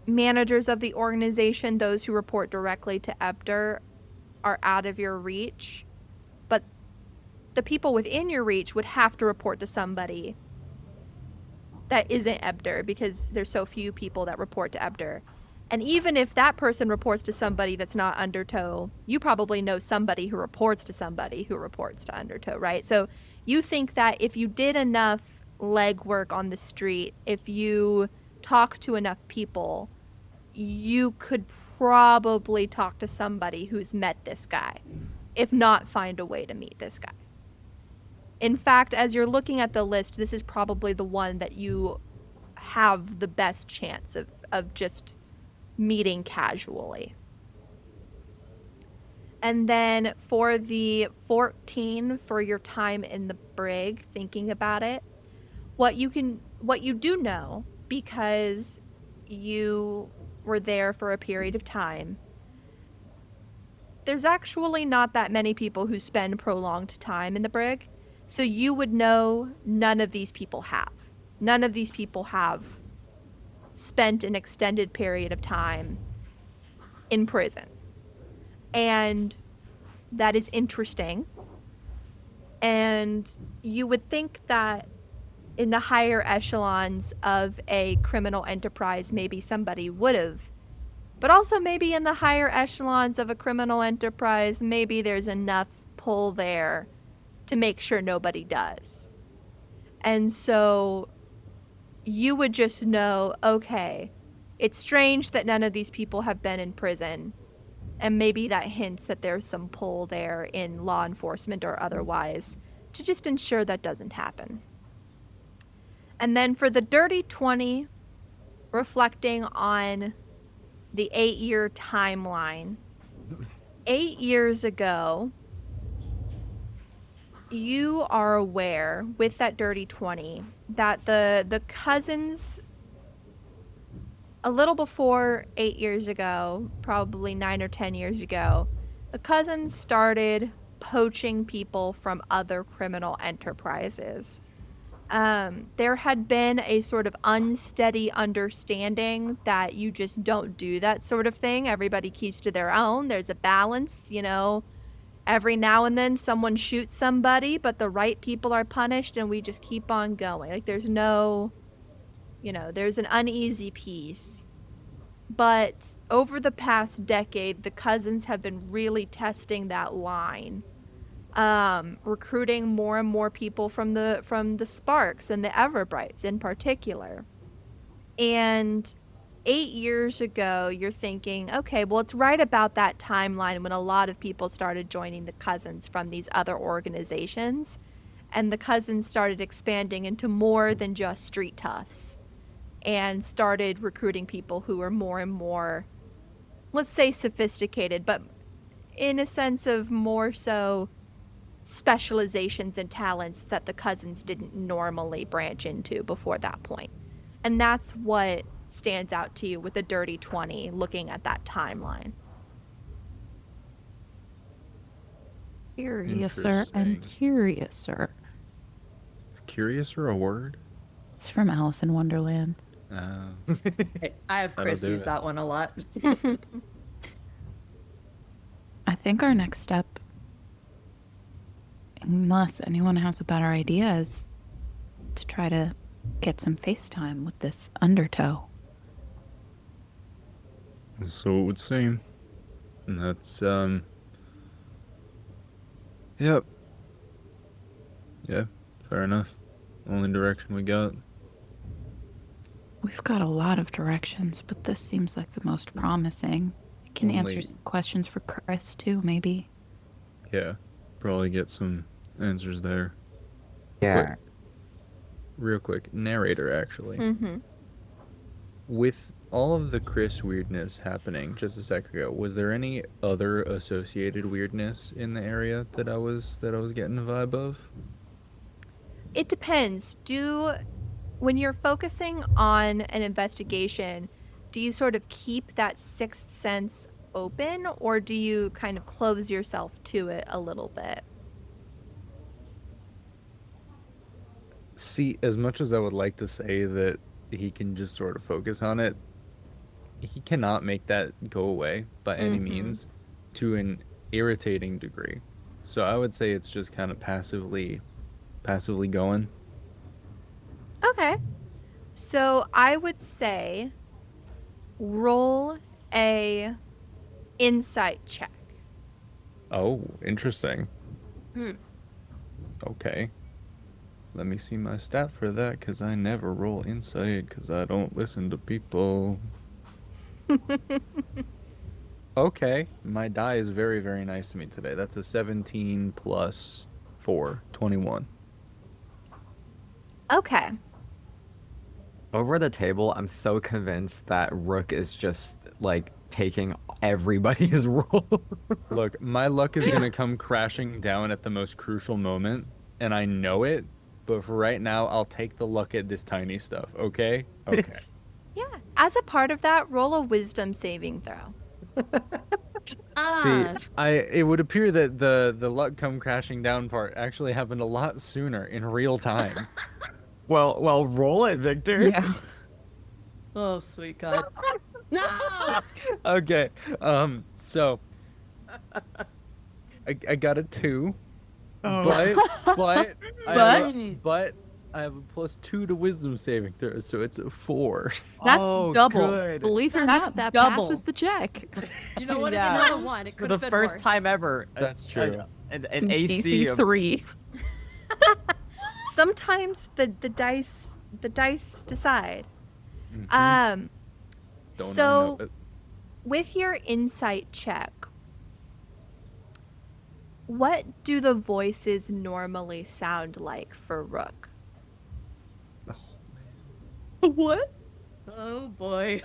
[SPEAKER 1] managers of the organization, those who report directly to Ebder, are out of your reach. But the people within your reach would have to report to somebody that isn't Ebder, because there's so few people that report to Ebder. And even if that person reports to somebody that's not Undertow, you probably know somebody who reports to somebody who reports to Undertow, right? So you think that if you did enough legwork on the street, if you talk to enough people, you could probably talk to somebody who's met this guy, if not find a way to meet this guy. In fact, as you're looking at the list, this is probably the one that you have the best chance of just meeting casually. And then for the 14, for your time in the brig, thinking about it, what you do know, because you were there for a period of time, there's actually not that many people who spend prolonged time in the brig. So you would know none of these people have. None of these people have spent an extended period of time in prison. And that is interesting. And you would think that in the higher echelons of a criminal enterprise, maybe somebody would have. But also maybe in the higher echelons of a criminal enterprise, maybe there's enough pull there to make sure nobody does. And so you would just know, okay, it's strange that none of these people have been in prison. And maybe that hints that there's some pull there in law enforcement or otherwise to just ensure that doesn't happen. And then for the dirty 20, reflecting on the 8-year timeline, 8 years ago, you are aware with that dirty 20 that the cousins, a little before 8 years ago, probably 9 or 10 years ago, the cousins started poaching people from other criminal enterprises. There had been a sort of unsteady understanding that you just don't do that sort of thing. Everybody keeps to their own. There's a balance, you know. Every now and then someone shoots somebody, but the right people are punished and we just keep on going. Like there's no, you know, there's an uneasy peace. But over the past decade, the cousins have been really testing that line. Recruiting more and more people from the Sparks and the Everbrights in particular. And 8 years ago, you're thinking, okay, well, it's right about that timeline when a lot of people started joining the cousins from these other organizations. And the cousins started expanding into more than just street toughs and started recruiting people who were more and more, let's say, sophisticated, but in a sense of more so specializations and talents that the cousins didn't normally branch into before that point. And that's what stands out to you with the dirty 20 looking at that timeline.
[SPEAKER 4] Curiouser and curiouser.
[SPEAKER 5] Is curiouser a word?
[SPEAKER 4] It's from Alice in Wonderland.
[SPEAKER 7] Hey, I have Chris
[SPEAKER 5] That'll do
[SPEAKER 7] use
[SPEAKER 5] it.
[SPEAKER 7] that one a lot.
[SPEAKER 4] I think our next step, unless anyone has a better idea, is to try to get some FaceTime with this undertow.
[SPEAKER 5] So it would seem. And that's, yep. Yeah, fair enough. Only direction we got.
[SPEAKER 4] We've got a lot of directions, but this seems like the most promising. I can answer
[SPEAKER 5] Only-
[SPEAKER 4] some questions for Chrys, too, maybe.
[SPEAKER 5] Yeah, probably get some answers there.
[SPEAKER 2] Yeah.
[SPEAKER 5] Real quick, narrator, actually.
[SPEAKER 1] Mm-hmm.
[SPEAKER 5] With all of the Chrys weirdness happening just a sec ago, was there any other associated weirdness in the area that I was getting a vibe of?
[SPEAKER 1] It depends. When you're focusing on an investigation, do you sort of keep that sixth sense open, or do you kind of close yourself to it a little bit?
[SPEAKER 5] See, as much as I would like to say that he can just sort of focus on it, he cannot make that go away by any means to an irritating degree. So I would say it's just kind of passively going.
[SPEAKER 1] Okay. So I would say roll a insight check.
[SPEAKER 5] Oh, interesting. Okay. Let me see my stat for that, because I never roll insight, because I don't listen to people. Okay. My die is very, very nice to me today. That's a 17 plus 4, 21.
[SPEAKER 1] Okay.
[SPEAKER 2] Over the table, I'm so convinced that Rook is just like taking everybody's role.
[SPEAKER 5] Look, my luck is going to come crashing down at the most crucial moment, and I know it, but for right now, I'll take the luck at this tiny stuff, okay? Okay.
[SPEAKER 1] Yeah. As a part of that, roll a wisdom saving throw.
[SPEAKER 5] See, it would appear that the luck come crashing down part actually happened a lot sooner in real time.
[SPEAKER 6] Well, roll it, Victor.
[SPEAKER 4] Yeah.
[SPEAKER 7] Oh, sweet God. No!
[SPEAKER 5] Okay, so I got a 2, but I have a +2 to wisdom saving throw, so it's a 4.
[SPEAKER 3] That's
[SPEAKER 6] Oh,
[SPEAKER 3] double.
[SPEAKER 6] good.
[SPEAKER 4] Believe it or
[SPEAKER 3] That's
[SPEAKER 4] not, that
[SPEAKER 3] double.
[SPEAKER 4] passes the check.
[SPEAKER 7] You know what?
[SPEAKER 6] Yeah.
[SPEAKER 7] It's another one. It
[SPEAKER 6] For
[SPEAKER 7] could
[SPEAKER 6] the
[SPEAKER 7] have been
[SPEAKER 6] first
[SPEAKER 7] worse.
[SPEAKER 6] time ever.
[SPEAKER 5] That's true.
[SPEAKER 6] An AC
[SPEAKER 4] DC
[SPEAKER 6] of
[SPEAKER 4] 3.
[SPEAKER 1] Sometimes the dice decide.
[SPEAKER 5] Don't
[SPEAKER 1] So
[SPEAKER 5] know it.
[SPEAKER 1] with your insight check, what do the voices normally sound like for Rook?
[SPEAKER 3] What?
[SPEAKER 7] Oh boy.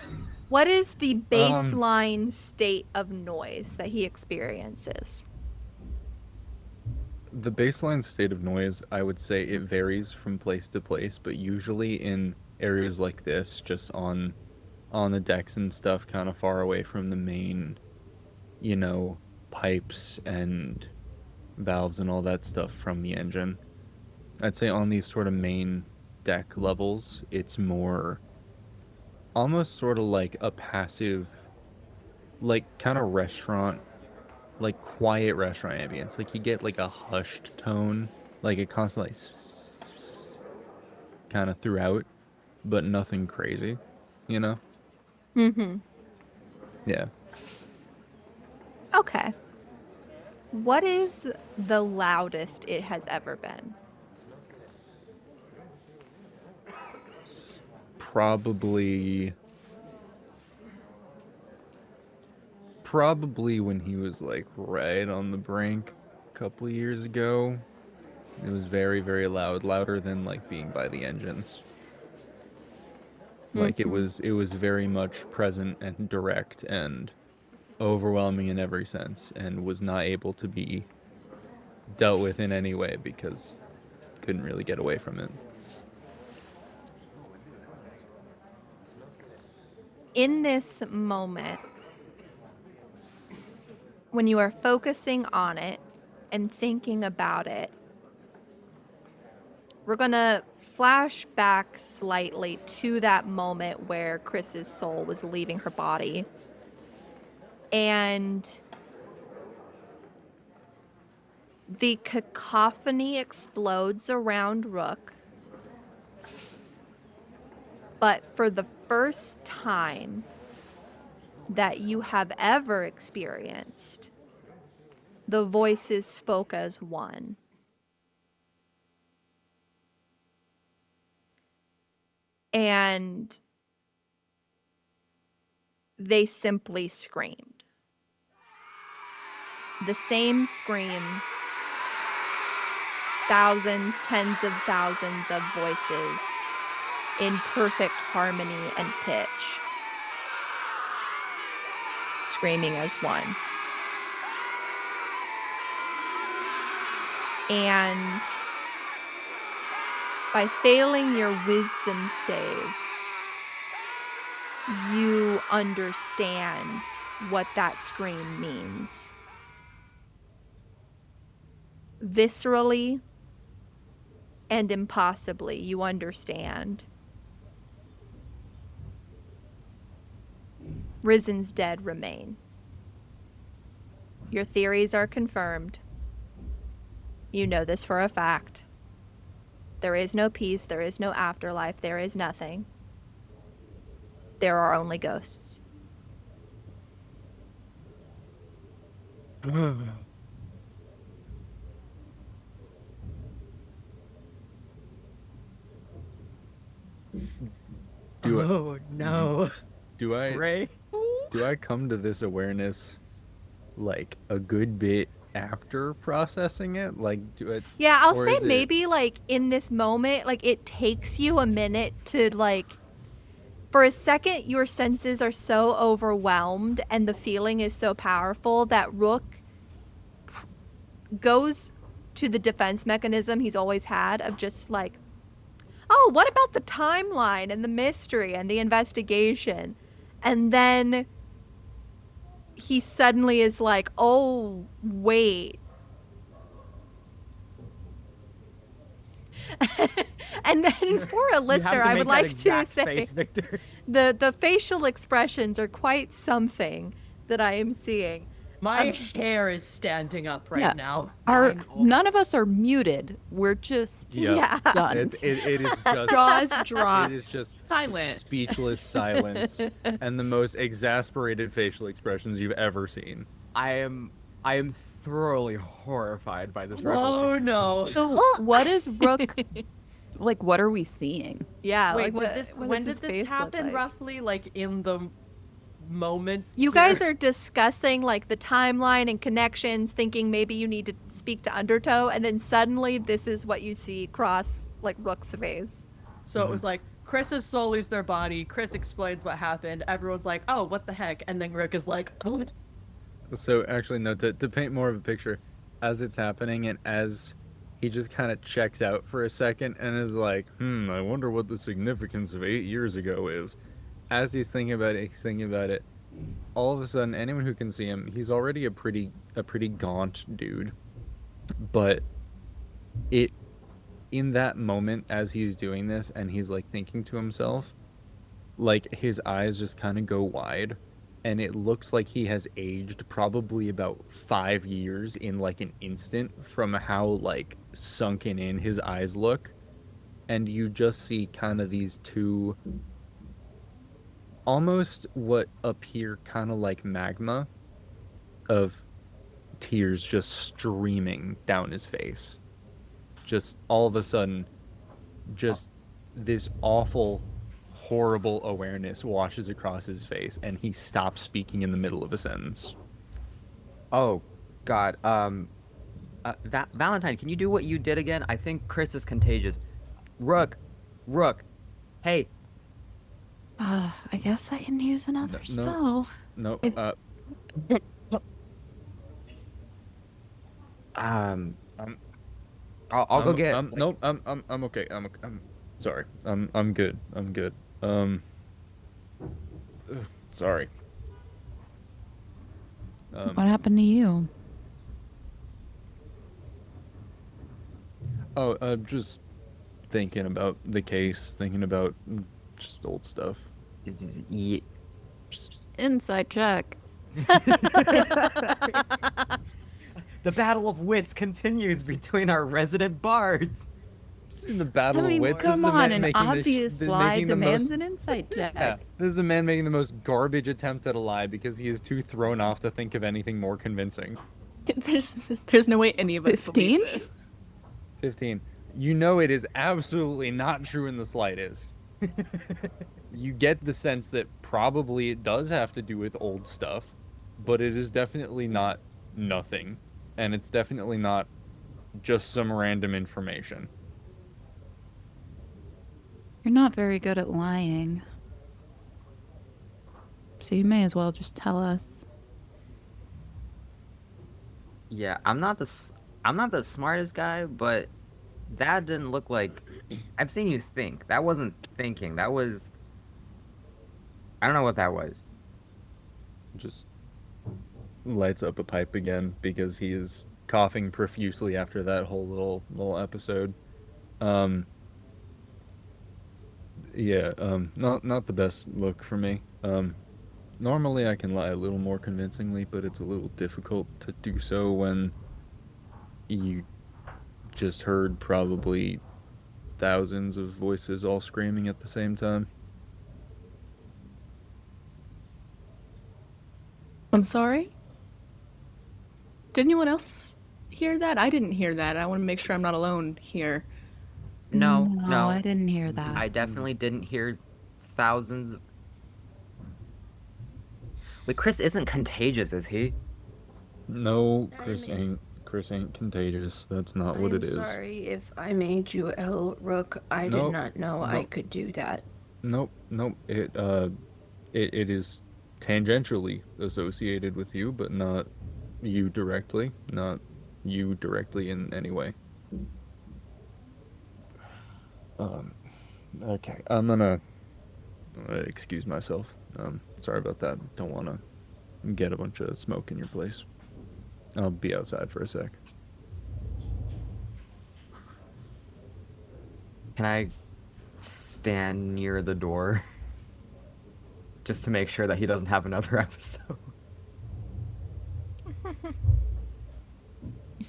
[SPEAKER 1] What is the baseline state of noise that he experiences?
[SPEAKER 5] The baseline state of noise, I would say it varies from place to place, but usually in areas like this, just on the decks and stuff, kind of far away from the main, pipes and valves and all that stuff from the engine. I'd say on these sort of main deck levels, it's more almost sort of like a passive, like kind of restaurant, like quiet restaurant ambience. Like you get like a hushed tone, like it constantly kind of throughout, but nothing crazy,
[SPEAKER 1] Mm-hmm.
[SPEAKER 5] Yeah.
[SPEAKER 1] Okay. What is the loudest it has ever been?
[SPEAKER 5] Probably when he was like right on the brink a couple of years ago. It was very, very loud, louder than like being by the engines. Like it was very much present and direct and overwhelming in every sense, and was not able to be dealt with in any way because couldn't really get away from it.
[SPEAKER 1] In this moment, when you are focusing on it and thinking about it, we're going to flash back slightly to that moment where Chrys's soul was leaving her body. And the cacophony explodes around Rook. But for the first time that you have ever experienced, the voices spoke as one. And they simply screamed. The same scream, thousands, tens of thousands of voices in perfect harmony and pitch, screaming as one. And by failing your wisdom save, you understand what that scream means. Viscerally and impossibly, you understand. Risen's dead remain. Your theories are confirmed. You know this for a fact. There is no peace, there is no afterlife, there is nothing. There are only ghosts.
[SPEAKER 7] Oh no.
[SPEAKER 5] Do I
[SPEAKER 7] Ray.
[SPEAKER 5] come to this awareness like a good bit after processing it? Like,
[SPEAKER 1] Yeah, I'll
[SPEAKER 5] or
[SPEAKER 1] say
[SPEAKER 5] is it-
[SPEAKER 1] maybe like in this moment, like it takes you a minute to like, for a second, your senses are so overwhelmed and the feeling is so powerful that Rook goes to the defense mechanism he's always had of just like, oh, what about the timeline and the mystery and the investigation? And then he suddenly is like, oh, wait. And then for a listener, I would like to say the facial expressions are quite something that I am seeing.
[SPEAKER 7] My hair is standing up right
[SPEAKER 4] Yeah.
[SPEAKER 7] now.
[SPEAKER 4] None of us are muted. We're just
[SPEAKER 5] Yeah.
[SPEAKER 4] stunned.
[SPEAKER 5] It is just
[SPEAKER 3] Jaws drop.
[SPEAKER 5] it is just
[SPEAKER 3] Silent.
[SPEAKER 5] speechless silence and the most exasperated facial expressions you've ever seen.
[SPEAKER 6] I am thoroughly horrified by this
[SPEAKER 7] Oh
[SPEAKER 6] revelation.
[SPEAKER 7] no.
[SPEAKER 4] So what is Rook like? What are we seeing?
[SPEAKER 1] Yeah.
[SPEAKER 7] Wait,
[SPEAKER 1] like,
[SPEAKER 7] when
[SPEAKER 1] does
[SPEAKER 7] did
[SPEAKER 1] his
[SPEAKER 7] this
[SPEAKER 1] face look
[SPEAKER 7] happen
[SPEAKER 1] like?
[SPEAKER 7] roughly? Like in the moment?
[SPEAKER 1] You
[SPEAKER 7] here?
[SPEAKER 1] guys are discussing like the timeline and connections, thinking maybe you need to speak to Undertow, and then suddenly this is what you see cross like Rook's face.
[SPEAKER 7] So it was like Chris's soul leaves their body. Chris explains what happened. Everyone's like, "Oh, what the heck?" And then Rook is like, "Oh."
[SPEAKER 5] So actually, no. To paint more of a picture, as it's happening and as he just kind of checks out for a second and is like, I wonder what the significance of 8 years ago is. As he's thinking about it, all of a sudden, anyone who can see him, he's already a pretty gaunt dude. But in that moment, as he's doing this and he's like thinking to himself, like his eyes just kind of go wide. And it looks like he has aged probably about 5 years in like an instant from how like sunken in his eyes look. And you just see kind of these two almost what appear kind of like magma of tears just streaming down his face. Just all of a sudden, just this awful, horrible awareness washes across his face, and he stops speaking in the middle of a sentence.
[SPEAKER 2] Oh, God. Valentine, can you do what you did again? I think Chrys is contagious. Rook, hey.
[SPEAKER 4] I guess I can use another spell.
[SPEAKER 5] No.
[SPEAKER 2] I'll go get.
[SPEAKER 5] Nope. I'm okay. I'm sorry. I'm good. Sorry.
[SPEAKER 4] What happened to you?
[SPEAKER 5] Just thinking about the case, thinking about just old stuff.
[SPEAKER 4] Inside check.
[SPEAKER 6] The battle of wits continues between our resident bards.
[SPEAKER 5] This is the battle
[SPEAKER 4] I mean,
[SPEAKER 5] of wits.
[SPEAKER 4] come
[SPEAKER 5] This is a
[SPEAKER 4] on,
[SPEAKER 5] man
[SPEAKER 4] an
[SPEAKER 5] making
[SPEAKER 4] obvious lie
[SPEAKER 5] making the
[SPEAKER 4] demands
[SPEAKER 5] most-
[SPEAKER 4] an insight check.
[SPEAKER 5] Yeah, this is a man making the most garbage attempt at a lie because he is too thrown off to think of anything more convincing.
[SPEAKER 3] There's no way any of us
[SPEAKER 4] 15?
[SPEAKER 3] believe this.
[SPEAKER 5] 15. You know it is absolutely not true in the slightest. You get the sense that probably it does have to do with old stuff, but it is definitely not nothing. And it's definitely not just some random information.
[SPEAKER 4] You're not very good at lying. So you may as well just tell us.
[SPEAKER 2] Yeah, I'm not the smartest guy, but that didn't look like. I've seen you think. That wasn't thinking. That was. I don't know what that was.
[SPEAKER 5] Just lights up a pipe again because he is coughing profusely after that whole little episode. Not the best look for me. Normally I can lie a little more convincingly, but it's a little difficult to do so when you just heard probably thousands of voices all screaming at the same time.
[SPEAKER 3] I'm sorry? Did anyone else hear that? I didn't hear that. I want to make sure I'm not alone here.
[SPEAKER 2] No,
[SPEAKER 4] I didn't hear that.
[SPEAKER 2] I definitely didn't hear thousands of... Wait, Chrys isn't contagious, is he?
[SPEAKER 5] No, Chrys ain't contagious. That's not what it is.
[SPEAKER 8] I'm sorry if I made you ill, Rook. I did not know I could do that.
[SPEAKER 5] Nope. It is tangentially associated with you, but not you directly. Not you directly in any way. Okay, I'm gonna excuse myself. Sorry about that. Don't want to get a bunch of smoke in your place. I'll be outside for a sec.
[SPEAKER 6] Can I stand near the door? Just to make sure that he doesn't have another episode.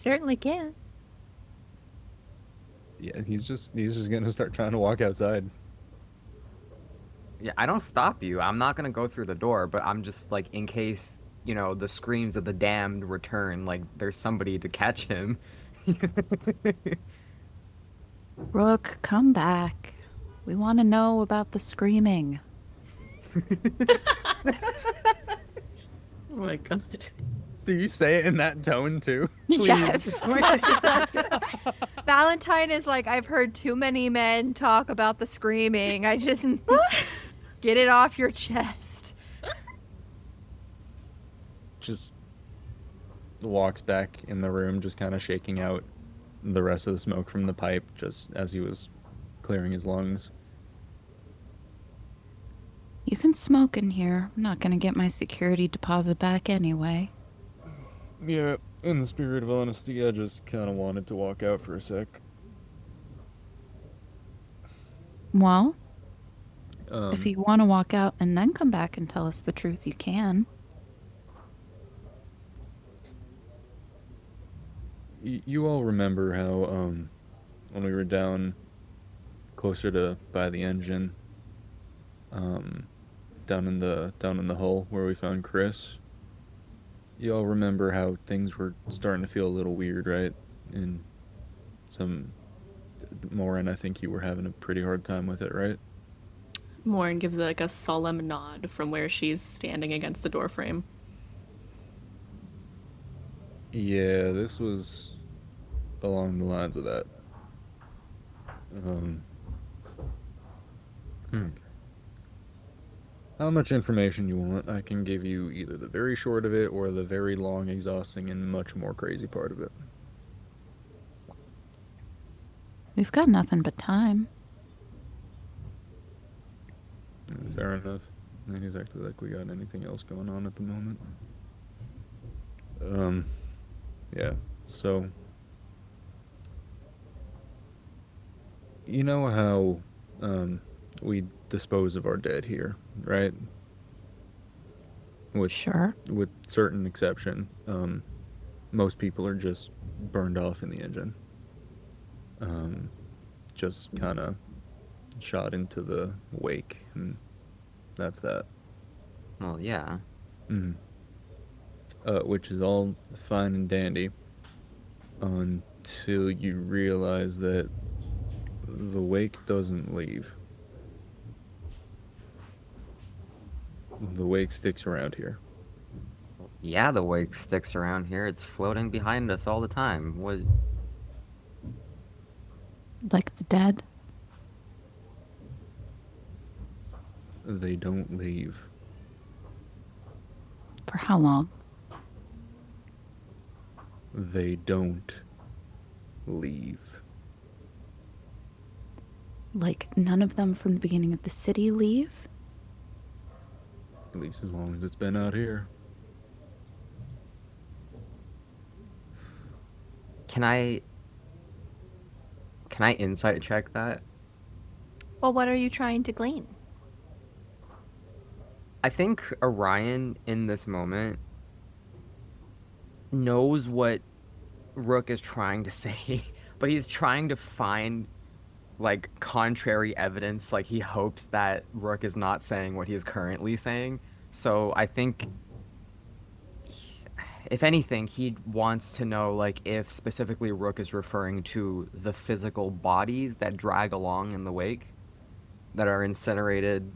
[SPEAKER 1] certainly can.
[SPEAKER 5] Yeah, he's just gonna start trying to walk outside.
[SPEAKER 6] Yeah, I don't stop you. I'm not gonna go through the door, but I'm just like, in case, the screams of the damned return, like there's somebody to catch him.
[SPEAKER 4] Rook, come back. We want to know about the screaming.
[SPEAKER 7] Oh my god.
[SPEAKER 5] Do you say it in that tone too?
[SPEAKER 4] Yes.
[SPEAKER 1] Valentine is like, I've heard too many men talk about the screaming. I just get it off your chest.
[SPEAKER 5] Just walks back in the room, just kind of shaking out the rest of the smoke from the pipe, just as he was clearing his lungs.
[SPEAKER 4] You can smoke in here. I'm not going to get my security deposit back anyway.
[SPEAKER 5] Yeah, in the spirit of honesty, I just kind of wanted to walk out for a sec.
[SPEAKER 4] Well, if you want to walk out and then come back and tell us the truth, you can.
[SPEAKER 5] You all remember how, when we were down closer to by the engine, down in the hull where we found Chrys? You all remember how things were starting to feel a little weird, right? And Morin, I think you were having a pretty hard time with it, right?
[SPEAKER 3] Morin gives like a solemn nod from where she's standing against the doorframe.
[SPEAKER 5] Yeah, this was along the lines of that. How much information you want? I can give you either the very short of it or the very long, exhausting, and much more crazy part of it.
[SPEAKER 4] We've got nothing but time.
[SPEAKER 5] Fair enough. Not exactly like we got anything else going on at the moment. Yeah, so... You know how, we dispose of our dead here, right?
[SPEAKER 4] Sure.
[SPEAKER 5] With certain exception, most people are just burned off in the engine. Just kind of shot into the wake, and that's that.
[SPEAKER 2] Well, yeah.
[SPEAKER 5] Which is all fine and dandy until you realize that the wake doesn't leave. The wake sticks around here.
[SPEAKER 2] Yeah, the wake sticks around here. It's floating behind us all the time. What?
[SPEAKER 4] Like the dead?
[SPEAKER 5] They don't leave.
[SPEAKER 4] For how long?
[SPEAKER 5] They don't leave.
[SPEAKER 4] Like none of them from the beginning of the city leave?
[SPEAKER 5] At least as long as it's been out here.
[SPEAKER 6] Can I insight check that?
[SPEAKER 1] Well, what are you trying to glean?
[SPEAKER 6] I think Orion in this moment knows what Rook is trying to say, but he's trying to find like contrary evidence. Like he hopes that Rook is not saying what he is currently saying. So I think if anything, he wants to know like if specifically Rook is referring to the physical bodies that drag along in the wake that are incinerated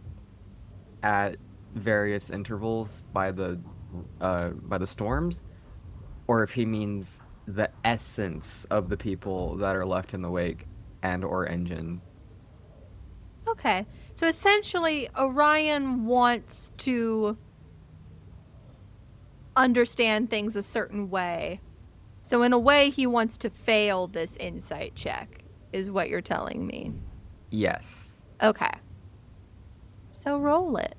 [SPEAKER 6] at various intervals by the storms, or if he means the essence of the people that are left in the wake and or engine.
[SPEAKER 1] Okay. So essentially, Orion wants to understand things a certain way. So in a way, he wants to fail this insight check, is what you're telling me.
[SPEAKER 6] Yes.
[SPEAKER 1] Okay. So roll it.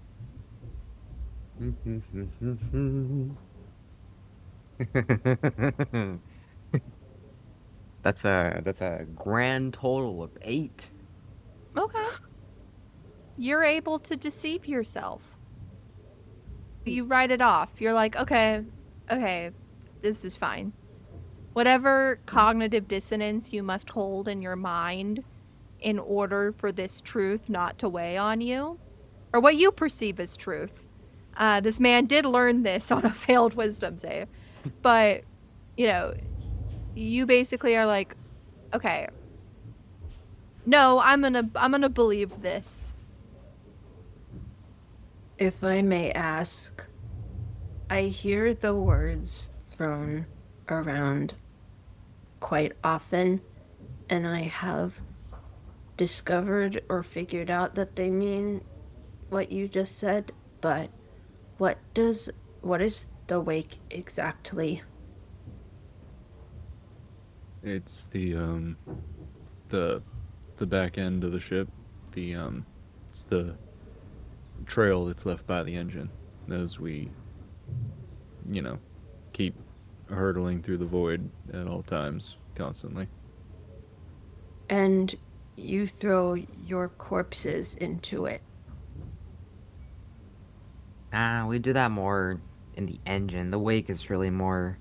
[SPEAKER 6] That's a grand total of 8.
[SPEAKER 1] Okay. You're able to deceive yourself. You write it off. You're like, okay, this is fine. whatever cognitive dissonance you must hold in your mind in order for this truth not to weigh on you, or what you perceive as truth. This man did learn this on a failed wisdom save, but you basically are like, okay, no, I'm gonna believe this.
[SPEAKER 8] If I may ask, I hear the words thrown around quite often, and I have discovered or figured out that they mean what you just said, but what is the wake exactly?
[SPEAKER 5] It's the back end of the ship. It's the trail that's left by the engine as we, keep hurtling through the void at all times, constantly.
[SPEAKER 8] And you throw your corpses into it.
[SPEAKER 2] We do that more in the engine. The wake is really more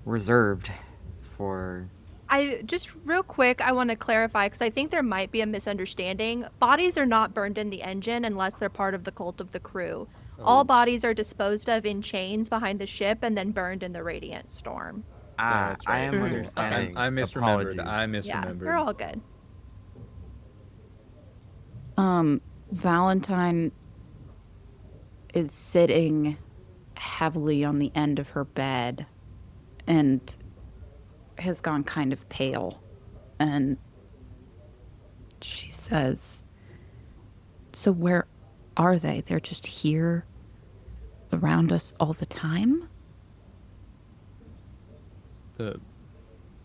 [SPEAKER 2] reserved for...
[SPEAKER 1] I just real quick, I want to clarify because I think there might be a misunderstanding. Bodies are not burned in the engine unless they're part of the cult of the crew. All bodies are disposed of in chains behind the ship and then burned in the radiant storm.
[SPEAKER 5] That's right.
[SPEAKER 6] I am understanding.
[SPEAKER 5] I misremembered.
[SPEAKER 6] Apologies.
[SPEAKER 5] I misremembered.
[SPEAKER 1] Yeah, you're all good.
[SPEAKER 4] Valentine is sitting heavily on the end of her bed and has gone kind of pale. And she says, "So where are they? They're just here around us all the time?"
[SPEAKER 5] The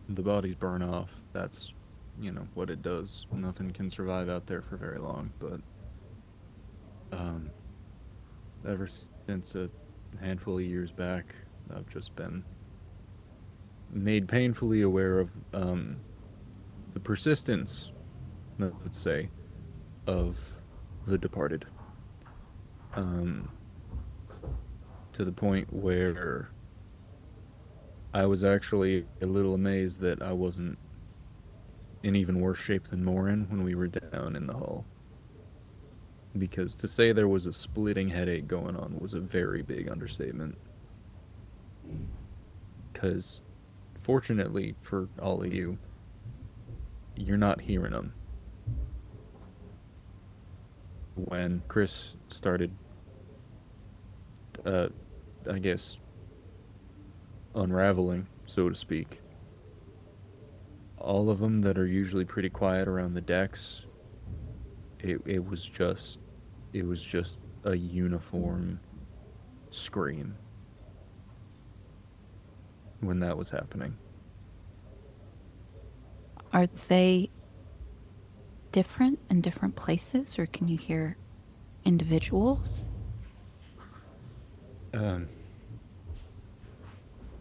[SPEAKER 5] bodies burn off. That's, what it does. Nothing can survive out there for very long, but ever since a handful of years back, I've just been made painfully aware of the persistence, let's say, of the departed. To the point where I was actually a little amazed that I wasn't in even worse shape than Morin when we were down in the hull. Because to say there was a splitting headache going on was a very big understatement. Because, fortunately for all of you, you're not hearing them. When Chrys started, I guess, unraveling, so to speak, all of them that are usually pretty quiet around the decks, it was just a uniform scream when that was happening.
[SPEAKER 4] Are they different in different places, or can you hear individuals?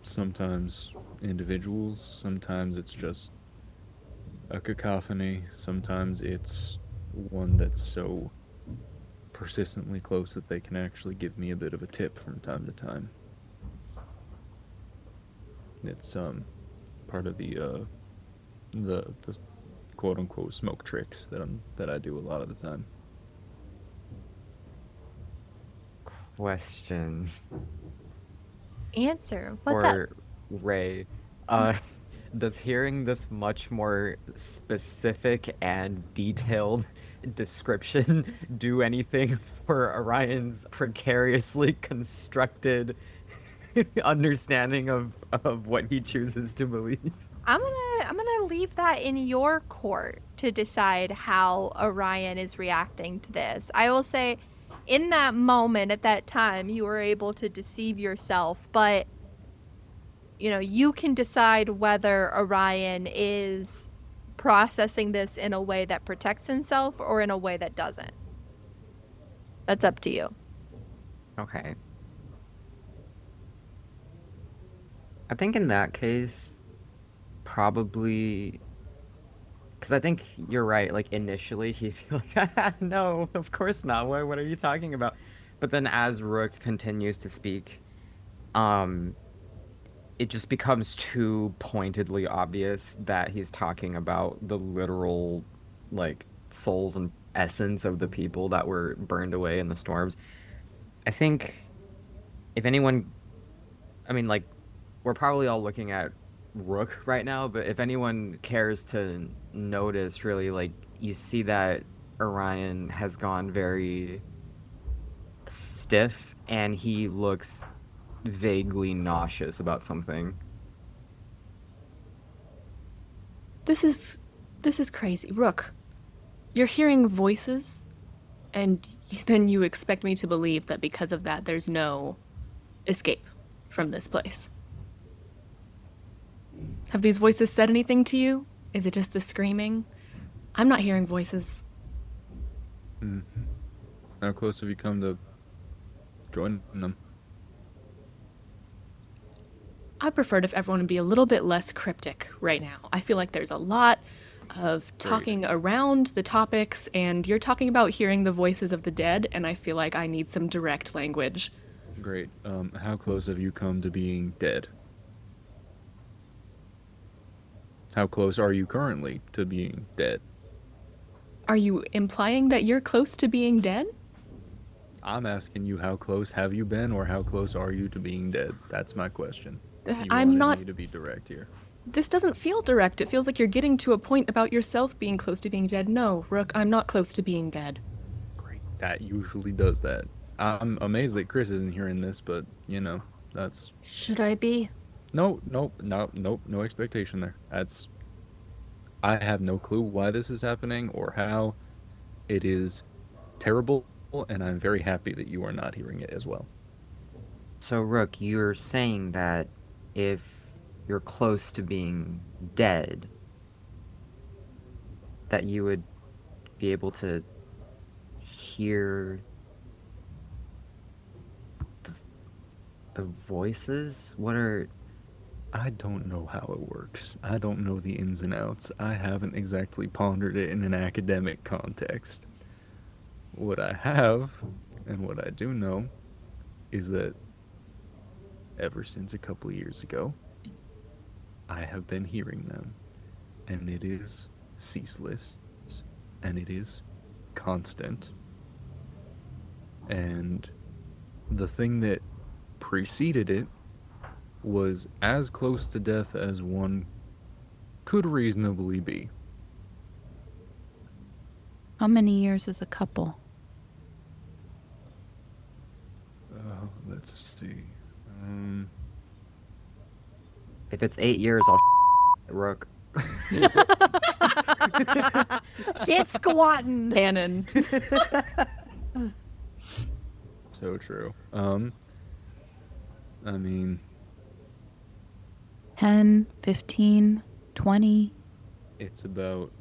[SPEAKER 5] Sometimes individuals, sometimes it's just a cacophony, sometimes it's one that's so persistently close that they can actually give me a bit of a tip from time to time. It's part of the quote unquote smoke tricks that I do a lot of the time.
[SPEAKER 6] Question.
[SPEAKER 1] Answer. What's
[SPEAKER 6] for
[SPEAKER 1] up?
[SPEAKER 6] Ray. Does hearing this much more specific and detailed description do anything for Orion's precariously constructed understanding of what he chooses to believe?
[SPEAKER 1] I'm gonna leave that in your court to decide how Orion is reacting to this. I will say, in that moment, at that time, you were able to deceive yourself, but you can decide whether Orion is processing this in a way that protects himself or in a way that doesn't. That's up to you.
[SPEAKER 2] Okay. I think in that case, probably... Because I think you're right, like, initially he'd be like, no, of course not, what are you talking about? But then as Rook continues to speak,
[SPEAKER 6] it just becomes too pointedly obvious that he's talking about the literal, like, souls and essence of the people that were burned away in the storms. I think if anyone, I mean, like, we're probably all looking at Rook right now, but if anyone cares to notice, really, like, you see that Orion has gone very stiff and he looks vaguely nauseous about something.
[SPEAKER 3] This is crazy. Rook, you're hearing voices, and then you expect me to believe that because of that there's no escape from this place. Have these voices said anything to you? Is it just the screaming? I'm not hearing voices.
[SPEAKER 5] How close have you come to joining them?
[SPEAKER 3] I preferred if everyone would be a little bit less cryptic right now. I feel like there's a lot of talking around the topics, and you're talking about hearing the voices of the dead, and I feel like I need some direct language.
[SPEAKER 5] Great. How close have you come to being dead? How close are you currently to being dead?
[SPEAKER 3] Are you implying that you're close to being dead?
[SPEAKER 5] I'm asking you how close have you been, or how close are you to being dead? That's my question. You
[SPEAKER 3] I'm
[SPEAKER 5] wanted
[SPEAKER 3] not.
[SPEAKER 5] me to be direct here.
[SPEAKER 3] This doesn't feel direct. It feels like you're getting to a point about yourself being close to being dead. No, Rook, I'm not close to being dead.
[SPEAKER 5] Great. That usually does that. I'm amazed that Chrys isn't hearing this, but, you know, that's...
[SPEAKER 8] Should I be?
[SPEAKER 5] No expectation there. That's... I have no clue why this is happening or how. It is terrible, and I'm very happy that you are not hearing it as well.
[SPEAKER 2] So, Rook, you're saying that if you're close to being dead, that you would be able to hear the voices? What are...
[SPEAKER 5] I don't know how it works. I don't know the ins and outs. I haven't exactly pondered it in an academic context. What I have, and what I do know, is that ever since a couple of years ago, I have been hearing them. And it is ceaseless. And it is constant. And the thing that preceded it was as close to death as one could reasonably be.
[SPEAKER 4] How many years as a couple?
[SPEAKER 5] Let's see.
[SPEAKER 2] If it's 8 years, I'll Rook.
[SPEAKER 1] Get squatting.
[SPEAKER 3] Cannon.
[SPEAKER 5] So true. I mean,
[SPEAKER 4] 10, 15, 20?
[SPEAKER 5] it's about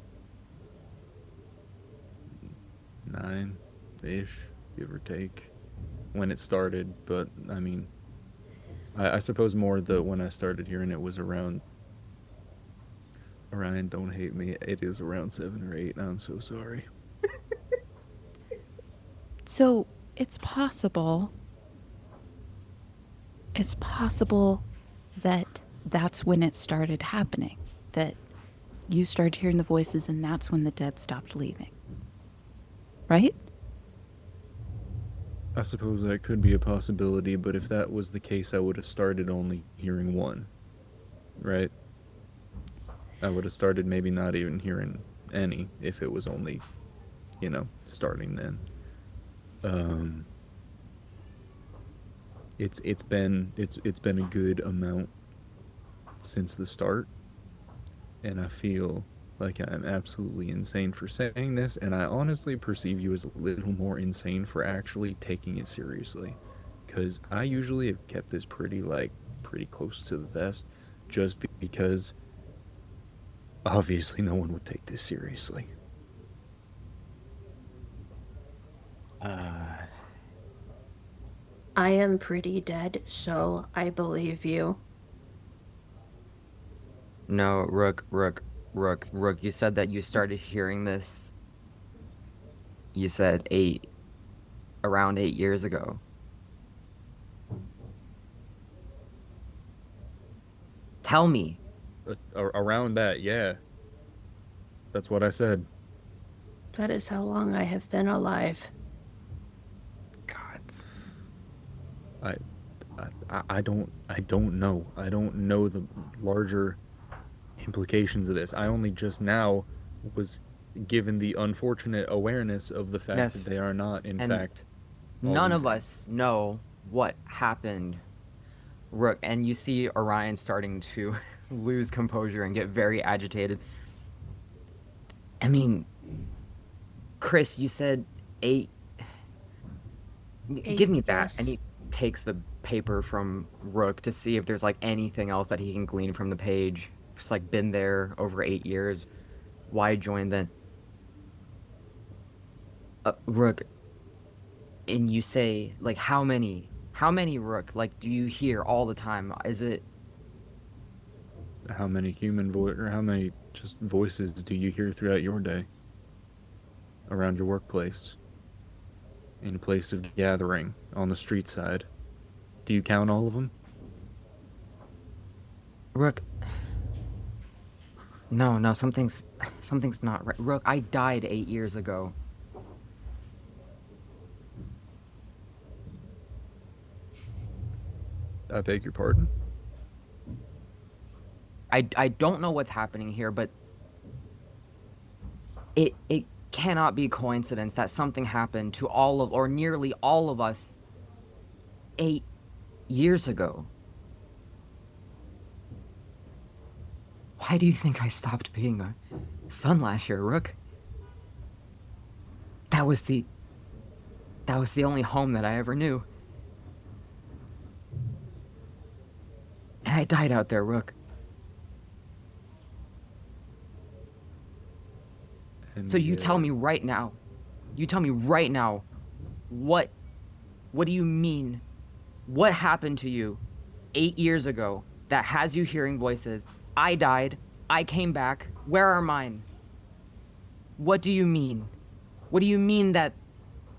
[SPEAKER 5] 9-ish, give or take, when it started. But, I mean, I suppose more when I started hearing it was around... Orion, don't hate me. It is around 7 or 8. I'm so sorry.
[SPEAKER 4] So it's possible that that's when it started happening, that you started hearing the voices and that's when the dead stopped leaving, right?
[SPEAKER 5] I suppose that could be a possibility, but if that was the case, I would have started only hearing one, right? I would have started maybe not even hearing any if it was only, starting then. It's been a good amount since the start, and I feel like I'm absolutely insane for saying this, and I honestly perceive you as a little more insane for actually taking it seriously, because I usually have kept this pretty close to the vest, just because obviously no one would take this seriously.
[SPEAKER 8] I am pretty dead, so I believe you.
[SPEAKER 2] No, Rook. You said that you started hearing this. You said around 8 years ago. Tell me.
[SPEAKER 5] Around that, yeah. That's what I said.
[SPEAKER 8] That is how long I have been alive.
[SPEAKER 6] Gods.
[SPEAKER 5] I don't know. I don't know the larger implications of this. I only just now was given the unfortunate awareness of the fact
[SPEAKER 2] Yes.
[SPEAKER 5] that they are not, in
[SPEAKER 2] And
[SPEAKER 5] fact, all
[SPEAKER 2] None of
[SPEAKER 5] evil.
[SPEAKER 2] us know what happened, Rook. And you see Orion starting to lose composure and get very agitated. I mean, Chrys, you said 8. Give me that.
[SPEAKER 8] Yes.
[SPEAKER 2] And he takes the paper from Rook to see if there's like anything else that he can glean from the page. It's like been there over 8 years. Why join then? Rook, and you say like how many Rook? Like, do you hear all the time? Is it
[SPEAKER 5] How many human voice or how many just voices do you hear throughout your day? Around your workplace? In a place of gathering, on the street side? Do you count all of them?
[SPEAKER 2] Rook? No, something's not right. Rook, I died 8 years ago.
[SPEAKER 5] I beg your pardon?
[SPEAKER 2] I don't know what's happening here, but it cannot be coincidence that something happened to all of, or nearly all of us 8 years ago. Why do you think I stopped being a Sunlasher, Rook? That was the only home that I ever knew. And I died out there, Rook.
[SPEAKER 5] And
[SPEAKER 2] So you tell me right now, what do you mean? What happened to you 8 years ago that has you hearing voices? I died, I came back, where are mine? What do you mean? What do you mean that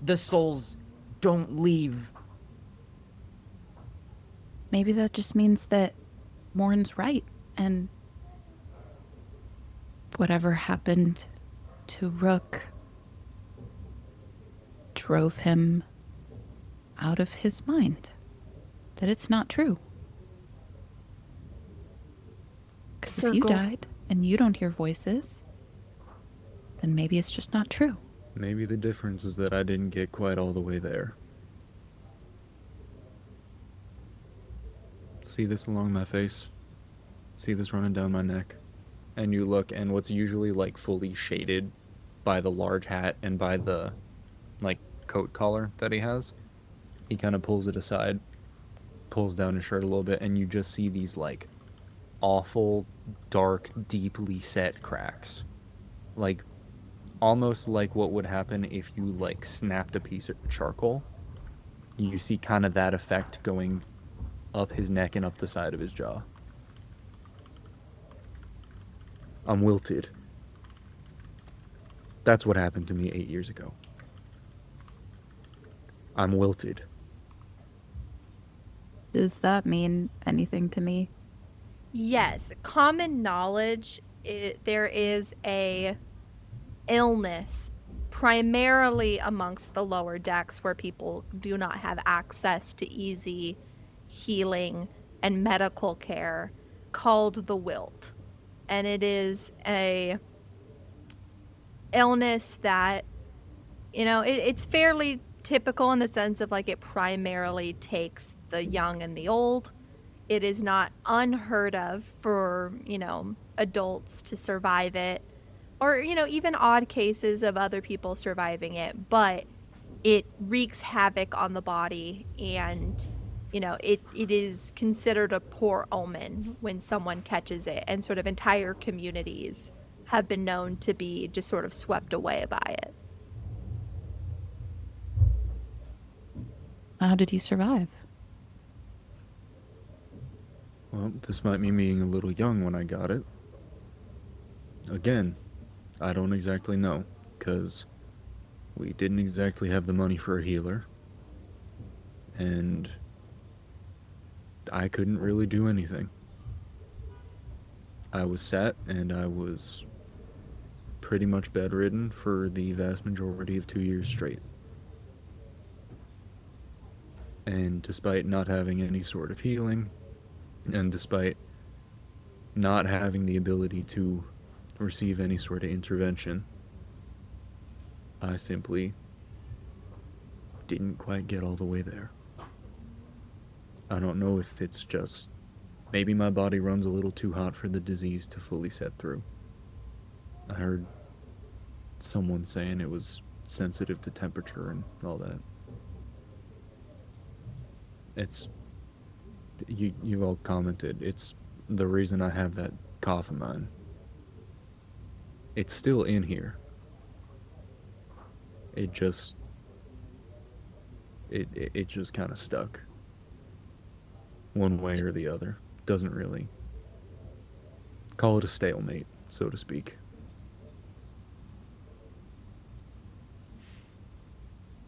[SPEAKER 2] the souls don't leave?
[SPEAKER 4] Maybe that just means that Morin's right, and whatever happened to Rook drove him out of his mind. That it's not true. Because if you
[SPEAKER 1] Circle.
[SPEAKER 4] died and you don't hear voices, then maybe it's just not true.
[SPEAKER 5] Maybe the difference is that I didn't get quite all the way there. See this along my face? See this running down my neck? And you look, and what's usually like fully shaded by the large hat and by the like coat collar that he has, he kind of pulls it aside, pulls down his shirt a little bit, and you just see these like awful, dark, deeply set cracks. Like almost like what would happen if you like snapped a piece of charcoal. You see kind of that effect going up his neck and up the side of his jaw. I'm wilted. That's what happened to me 8 years ago. I'm wilted.
[SPEAKER 4] Does that mean anything to me?
[SPEAKER 1] Yes, common knowledge, there is a illness primarily amongst the lower decks where people do not have access to easy healing and medical care called the wilt. And it is a illness that, it's fairly typical in the sense of like it primarily takes the young and the old. It is not unheard of for, adults to survive it, or, even odd cases of other people surviving it, but it wreaks havoc on the body, and, it is considered a poor omen when someone catches it, and sort of entire communities have been known to be just sort of swept away by it.
[SPEAKER 4] How did you survive?
[SPEAKER 5] Well, despite me being a little young when I got it, again, I don't exactly know, because we didn't exactly have the money for a healer, and I couldn't really do anything. I was sat and I was pretty much bedridden for the vast majority of 2 years straight. And despite not having any sort of healing, and despite not having the ability to receive any sort of intervention, I simply didn't quite get all the way there. I don't know if it's just maybe my body runs a little too hot for the disease to fully set through. I heard someone saying it was sensitive to temperature and all that. It's you've all commented, it's the reason I have that cough of mine. It's still in here. It just kind of stuck one way or the other. Doesn't really call it a stalemate, so to speak.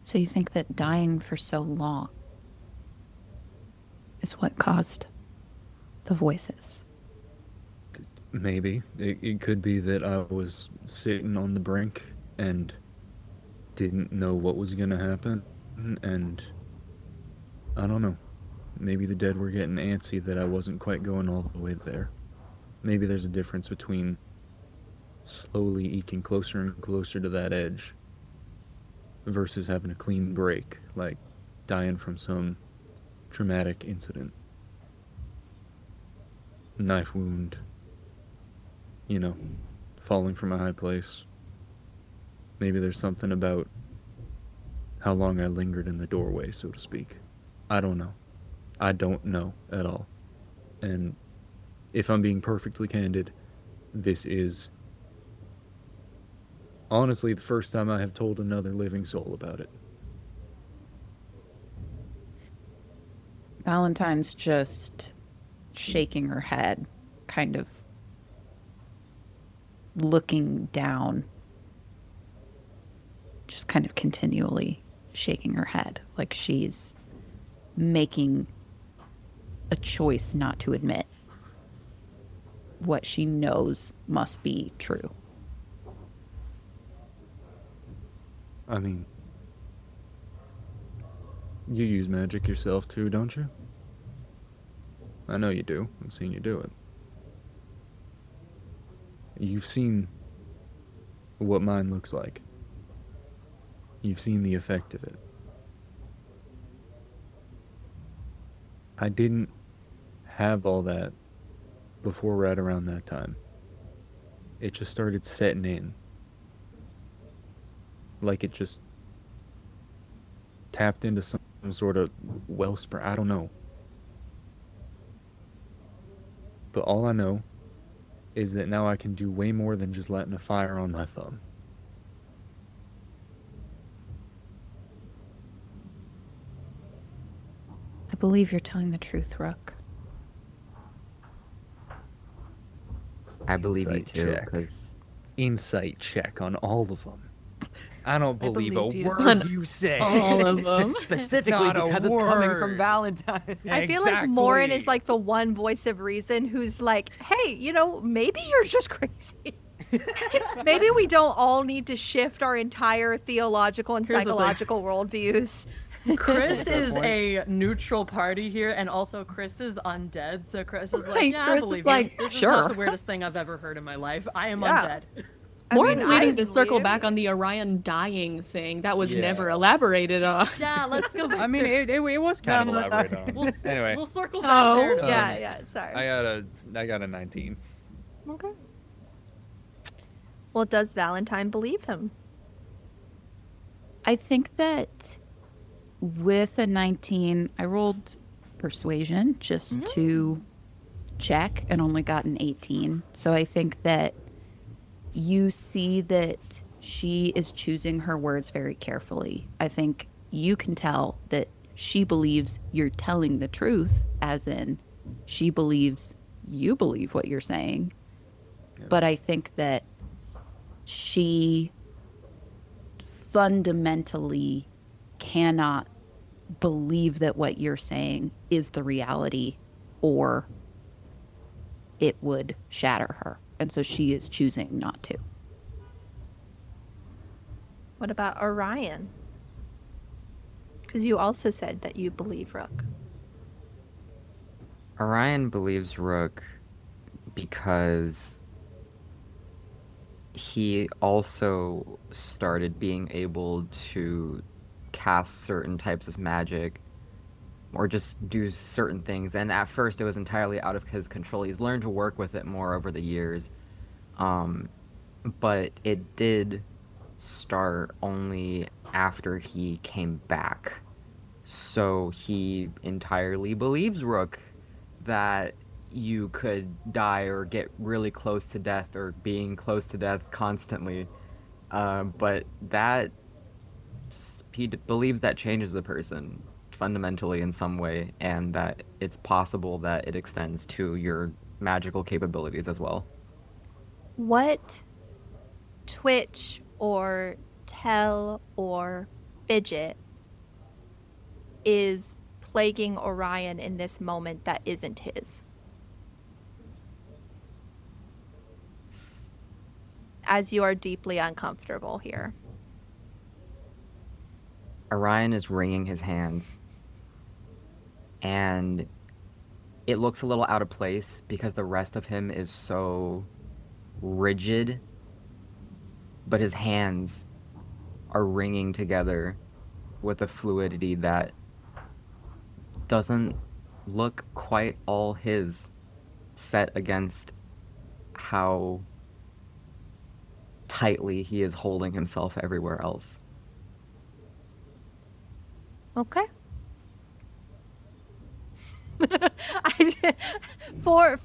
[SPEAKER 4] So you think that dying for so long is what caused the voices?
[SPEAKER 5] Maybe. It could be that I was sitting on the brink and didn't know what was going to happen, and I don't know. Maybe the dead were getting antsy that I wasn't quite going all the way there. Maybe there's a difference between slowly eking closer and closer to that edge versus having a clean break, like dying from some traumatic incident. Knife wound, falling from a high place. Maybe there's something about how long I lingered in the doorway, so to speak. I don't know. I don't know at all. And if I'm being perfectly candid, this is honestly the first time I have told another living soul about it.
[SPEAKER 4] Valentine's just shaking her head, kind of looking down, just kind of continually shaking her head, like she's making a choice not to admit what she knows must be true.
[SPEAKER 5] I mean, you use magic yourself too, don't you? I know you do. I've seen you do it. You've seen what mine looks like. You've seen the effect of it. I didn't have all that before right around that time. It just started setting in. Like it just tapped into some sort of wellspring. I don't know. But all I know is that now I can do way more than just letting a fire on my thumb.
[SPEAKER 4] I believe you're telling the truth, Rook.
[SPEAKER 2] I believe you
[SPEAKER 5] Insight
[SPEAKER 2] too,
[SPEAKER 5] check.
[SPEAKER 2] because
[SPEAKER 5] Insight check on all of them. I don't believe a
[SPEAKER 6] believe you.
[SPEAKER 5] word you say.
[SPEAKER 3] All of them.
[SPEAKER 6] Specifically
[SPEAKER 5] Not a
[SPEAKER 6] because it's coming from
[SPEAKER 5] word.
[SPEAKER 6] Valentine.
[SPEAKER 1] I feel like Morin is
[SPEAKER 5] Exactly.
[SPEAKER 1] like the one voice of reason who's like, hey, maybe you're just crazy. Maybe we don't all need to shift our entire theological and
[SPEAKER 7] Here's the thing.
[SPEAKER 1] psychological worldviews.
[SPEAKER 7] Chris is a neutral party here, and also Chris is undead. So Chris is like,
[SPEAKER 4] Right,
[SPEAKER 7] yeah,
[SPEAKER 4] Chris
[SPEAKER 7] I
[SPEAKER 4] is
[SPEAKER 7] believe
[SPEAKER 4] like,
[SPEAKER 7] you. This is
[SPEAKER 4] sure.
[SPEAKER 7] not the weirdest thing I've ever heard in my life. I am
[SPEAKER 1] Yeah.
[SPEAKER 7] undead.
[SPEAKER 3] Morin's
[SPEAKER 1] I
[SPEAKER 3] needing to circle
[SPEAKER 1] believe-
[SPEAKER 3] back on the Orion dying thing. That was
[SPEAKER 5] Yeah.
[SPEAKER 3] never elaborated on.
[SPEAKER 7] Yeah, let's go back.
[SPEAKER 5] I mean, it was kind of elaborate on.
[SPEAKER 7] We'll,
[SPEAKER 5] Anyway,
[SPEAKER 7] we'll circle back
[SPEAKER 3] Oh.
[SPEAKER 7] there.
[SPEAKER 1] Yeah, sorry.
[SPEAKER 5] I got a 19.
[SPEAKER 1] Okay. Well, does Valentine believe him?
[SPEAKER 4] I think that with a 19, I rolled persuasion just to check and only got an 18. So I think that you see that she is choosing her words very carefully. I think you can tell that she believes you're telling the truth, as in she believes you believe what you're saying.
[SPEAKER 5] Yeah.
[SPEAKER 4] But I think that she fundamentally cannot believe that what you're saying is the reality or it would shatter her. And so she is choosing not to.
[SPEAKER 1] What about Orion? Because you also said that you believe Rook.
[SPEAKER 2] Orion believes Rook because he also started being able to cast certain types of magic or just do certain things. And at first it was entirely out of his control. He's learned to work with it more over the years. But it did start only after he came back. So he entirely believes, Rook, that you could die or get really close to death or being close to death constantly. But that he believes that changes the person fundamentally in some way, and that it's possible that it extends to your magical capabilities as well.
[SPEAKER 1] What twitch or tell or fidget is plaguing Orion in this moment that isn't his? As you are deeply uncomfortable here.
[SPEAKER 2] Orion is wringing his hands, and it looks a little out of place because the rest of him is so rigid, but his hands are wringing together with a fluidity that doesn't look quite all his, set against how tightly he is holding himself everywhere else.
[SPEAKER 1] Okay. For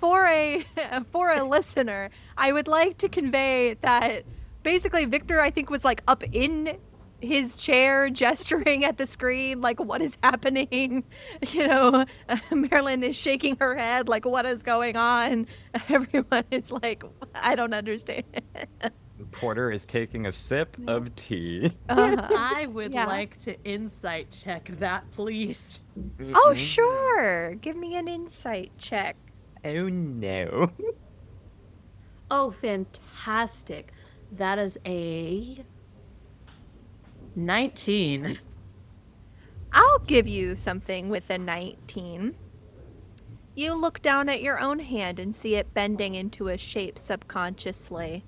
[SPEAKER 1] a listener, I would like to convey that basically Victor, I think, was like up in his chair gesturing at the screen like, what is happening? You know, Marilyn is shaking her head like, what is going on? Everyone is like, I don't understand.
[SPEAKER 6] Porter is taking a sip of tea.
[SPEAKER 7] I would
[SPEAKER 1] Yeah.
[SPEAKER 7] like to insight check that, please.
[SPEAKER 1] Oh, sure. Give me an insight check.
[SPEAKER 6] Oh no.
[SPEAKER 7] Oh, fantastic. That is a 19.
[SPEAKER 1] I'll give you something with a 19. You look down at your own hand and see it bending into a shape subconsciously.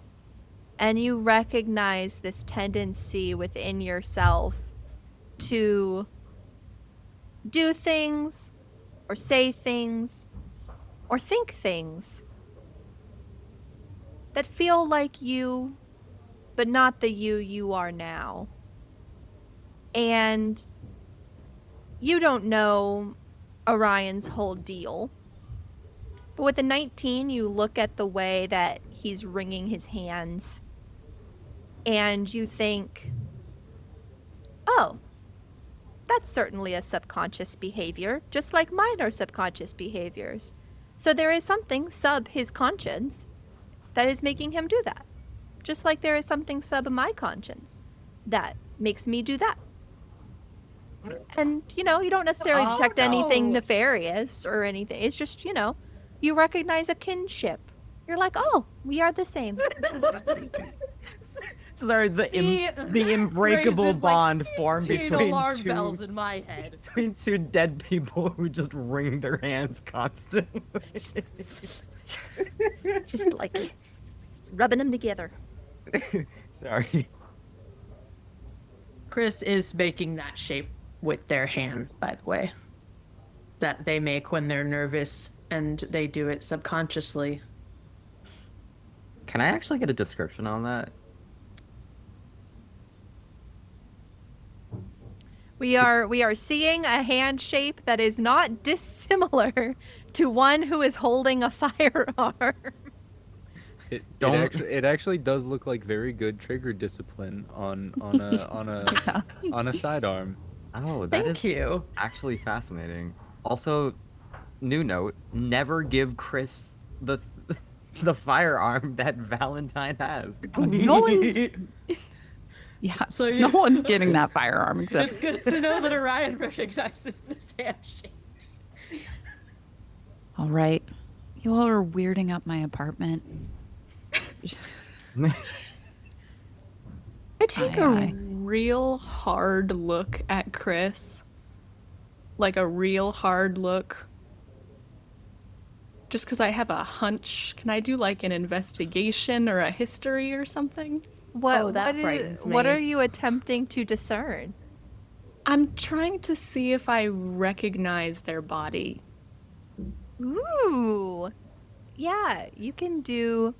[SPEAKER 1] And you recognize this tendency within yourself to do things, or say things, or think things that feel like you, but not the you are now. And you don't know Orion's whole deal. But with the 19, you look at the way that he's wringing his hands, and you think, oh, that's certainly a subconscious behavior, just like mine are subconscious behaviors. So there is something sub his conscience that is making him do that. Just like there is something sub my conscience that makes me do that. And, you know, you don't necessarily detect anything nefarious or anything. It's just, you know, you recognize a kinship. You're like, oh, we are the same.
[SPEAKER 6] Sorry, the unbreakable
[SPEAKER 7] raises, like,
[SPEAKER 6] bond formed
[SPEAKER 7] 10
[SPEAKER 6] between
[SPEAKER 7] alarm
[SPEAKER 6] two,
[SPEAKER 7] bells in my head.
[SPEAKER 6] between two dead people who just wring their hands constantly.
[SPEAKER 1] Just like rubbing them together.
[SPEAKER 6] Sorry.
[SPEAKER 7] Chrys is making that shape with their hand, by the way, that they make when they're nervous, and they do it subconsciously.
[SPEAKER 2] Can I actually get a description on that?
[SPEAKER 1] We are seeing a hand shape that is not dissimilar to one who is holding a firearm.
[SPEAKER 5] It actually does look like very good trigger discipline on a sidearm.
[SPEAKER 2] Oh, that
[SPEAKER 7] Thank
[SPEAKER 2] is
[SPEAKER 7] you.
[SPEAKER 2] actually fascinating. Also, new note, never give Chrys the firearm that Valentine has.
[SPEAKER 4] No one's. Yeah,
[SPEAKER 7] So
[SPEAKER 4] no one's getting that firearm
[SPEAKER 7] It's
[SPEAKER 4] except.
[SPEAKER 7] good to know that Orion recognizes this hand shape.
[SPEAKER 4] All right, You all are weirding up my apartment.
[SPEAKER 3] I take
[SPEAKER 4] Aye,
[SPEAKER 3] a
[SPEAKER 4] aye.
[SPEAKER 3] real hard look at Chrys. Like a real hard look. Just because I have a hunch. Can I do like an investigation or a history or something?
[SPEAKER 7] Oh, that frightens
[SPEAKER 1] what
[SPEAKER 7] me.
[SPEAKER 1] are you attempting to discern?
[SPEAKER 3] I'm trying to see if I recognize their body.
[SPEAKER 1] Ooh. Yeah, you can do.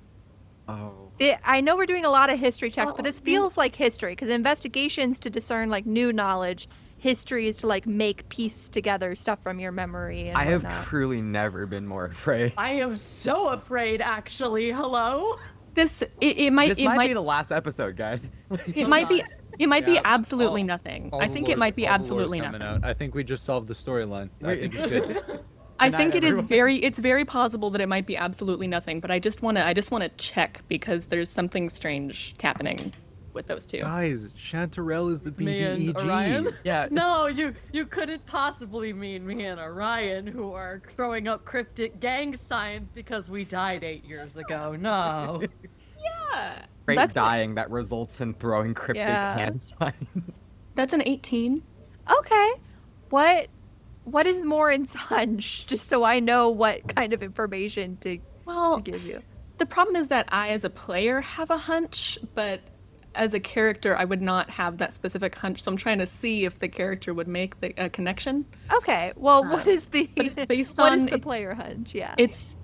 [SPEAKER 6] Oh.
[SPEAKER 1] I know we're doing a lot of history checks, but
[SPEAKER 8] Oh,
[SPEAKER 1] this feels like history because investigations to discern like new knowledge, history is to like make pieces together stuff from your memory. And
[SPEAKER 6] I have
[SPEAKER 1] whatnot.
[SPEAKER 6] truly never been more afraid.
[SPEAKER 7] I am so afraid, actually. Hello?
[SPEAKER 3] It might
[SPEAKER 6] This might be the last episode, guys.
[SPEAKER 3] it might be be
[SPEAKER 5] Yeah,
[SPEAKER 3] absolutely
[SPEAKER 5] all-
[SPEAKER 3] nothing.
[SPEAKER 5] all
[SPEAKER 3] I
[SPEAKER 5] the
[SPEAKER 3] think it
[SPEAKER 5] lore's-
[SPEAKER 3] might be
[SPEAKER 5] all the lore's
[SPEAKER 3] absolutely
[SPEAKER 5] coming
[SPEAKER 3] nothing.
[SPEAKER 5] out. I think we just solved the storyline. I think it's good.
[SPEAKER 3] I
[SPEAKER 6] Good
[SPEAKER 3] think
[SPEAKER 6] night,
[SPEAKER 3] it is
[SPEAKER 6] everyone.
[SPEAKER 3] it's very possible that it might be absolutely nothing, but I just wanna check because there's something strange happening with those two.
[SPEAKER 5] Guys, Chanterelle is the
[SPEAKER 7] Me and
[SPEAKER 5] BBEG.
[SPEAKER 7] Orion?
[SPEAKER 6] Yeah.
[SPEAKER 7] No, you couldn't possibly mean me and Orion, who are throwing up cryptic gang signs because we died 8 years ago. No.
[SPEAKER 3] Yeah.
[SPEAKER 6] Great
[SPEAKER 3] That's,
[SPEAKER 6] dying that results in throwing cryptic
[SPEAKER 1] Yeah.
[SPEAKER 6] hand signs.
[SPEAKER 3] that's an 18.
[SPEAKER 1] Okay. What is Morin's hunch? Just so I know what kind of information to
[SPEAKER 3] Well,
[SPEAKER 1] give you.
[SPEAKER 3] the problem is that I as a player have a hunch, but as a character I would not have that specific hunch. So I'm trying to see if the character would make a connection.
[SPEAKER 1] Okay. Well, what is the
[SPEAKER 3] but it's based
[SPEAKER 1] what
[SPEAKER 3] on-
[SPEAKER 1] is the
[SPEAKER 3] it's-
[SPEAKER 1] player hunch? Yeah.
[SPEAKER 3] It's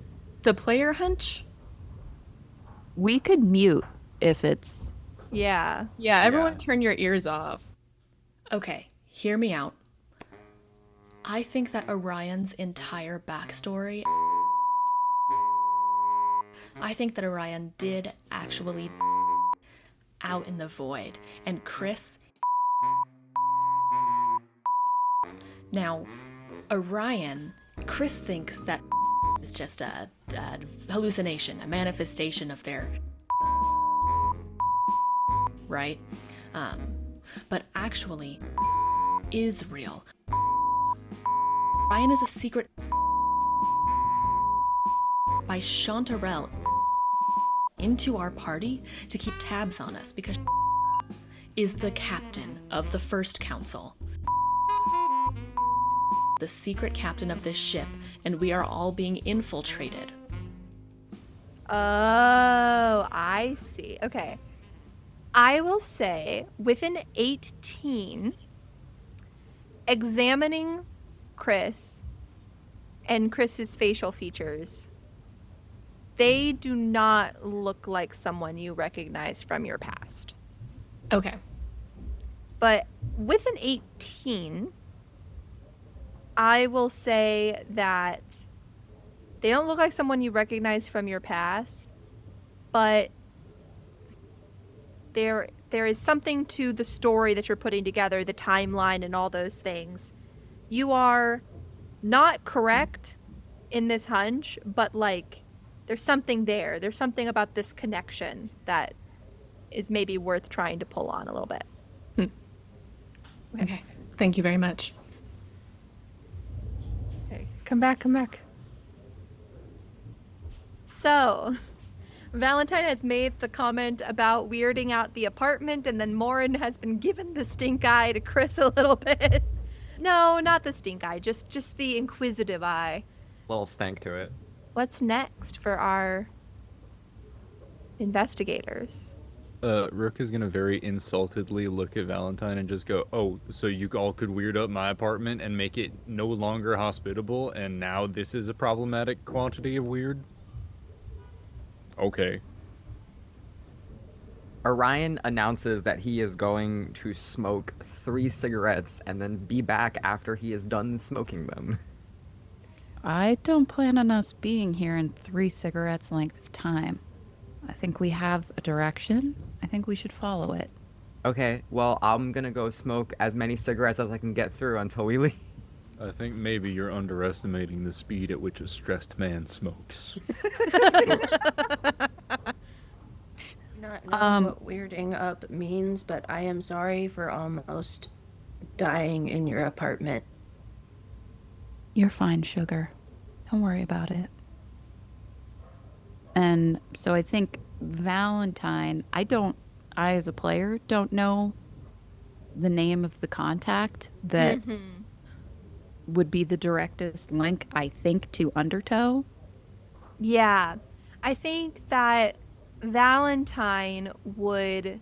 [SPEAKER 3] the player hunch.
[SPEAKER 4] We could mute if it's.
[SPEAKER 1] Yeah.
[SPEAKER 3] Yeah, everyone
[SPEAKER 6] Yeah.
[SPEAKER 3] turn your ears off. Okay, hear me out. I think that Orion's entire backstory. I think that Orion did actually out in the void, and Chrys. Now, Orion, Chrys thinks that is just a hallucination, a manifestation of their. Right? But actually is real. Ryan is a secret by Chanterelle into our party to keep tabs on us because is the captain of the first council. The secret captain of this ship, and we are all being infiltrated.
[SPEAKER 1] Oh, I see. Okay. I will say with an 18, examining Chrys and Chris's facial features, they do not look like someone you recognize from your past.
[SPEAKER 3] Okay.
[SPEAKER 1] But with an 18, I will say that they don't look like someone you recognize from your past, but there is something to the story that you're putting together, the timeline and all those things. You are not correct in this hunch, but like there's something there. There's something about this connection that is maybe worth trying to pull on a little bit.
[SPEAKER 3] Okay. Thank you very much.
[SPEAKER 1] Okay, come back. So, Valentine has made the comment about weirding out the apartment, and then Morin has been given the stink eye to Chrys a little bit. No, not the stink eye, just the inquisitive eye.
[SPEAKER 6] Little stank to it.
[SPEAKER 1] What's next for our investigators?
[SPEAKER 5] Rook is gonna very insultedly look at Valentine and just go, "Oh, so you all could weird up my apartment and make it no longer hospitable, and now this is a problematic quantity of weird?" Okay.
[SPEAKER 6] Orion announces that he is going to smoke 3 cigarettes and then be back after he is done smoking them.
[SPEAKER 4] I don't plan on us being here in 3 cigarettes length of time. I think we have a direction. I think we should follow it.
[SPEAKER 6] Okay, well, I'm gonna go smoke as many cigarettes as I can get through until we leave.
[SPEAKER 5] I think maybe you're underestimating the speed at which a stressed man smokes.
[SPEAKER 8] Not know what weirding up means, but I am sorry for almost dying in your apartment.
[SPEAKER 4] You're fine, sugar. Don't worry about it. And so I think Valentine, I as a player don't know the name of the contact that would be the directest link, I think, to Undertow.
[SPEAKER 1] Yeah. I think that Valentine would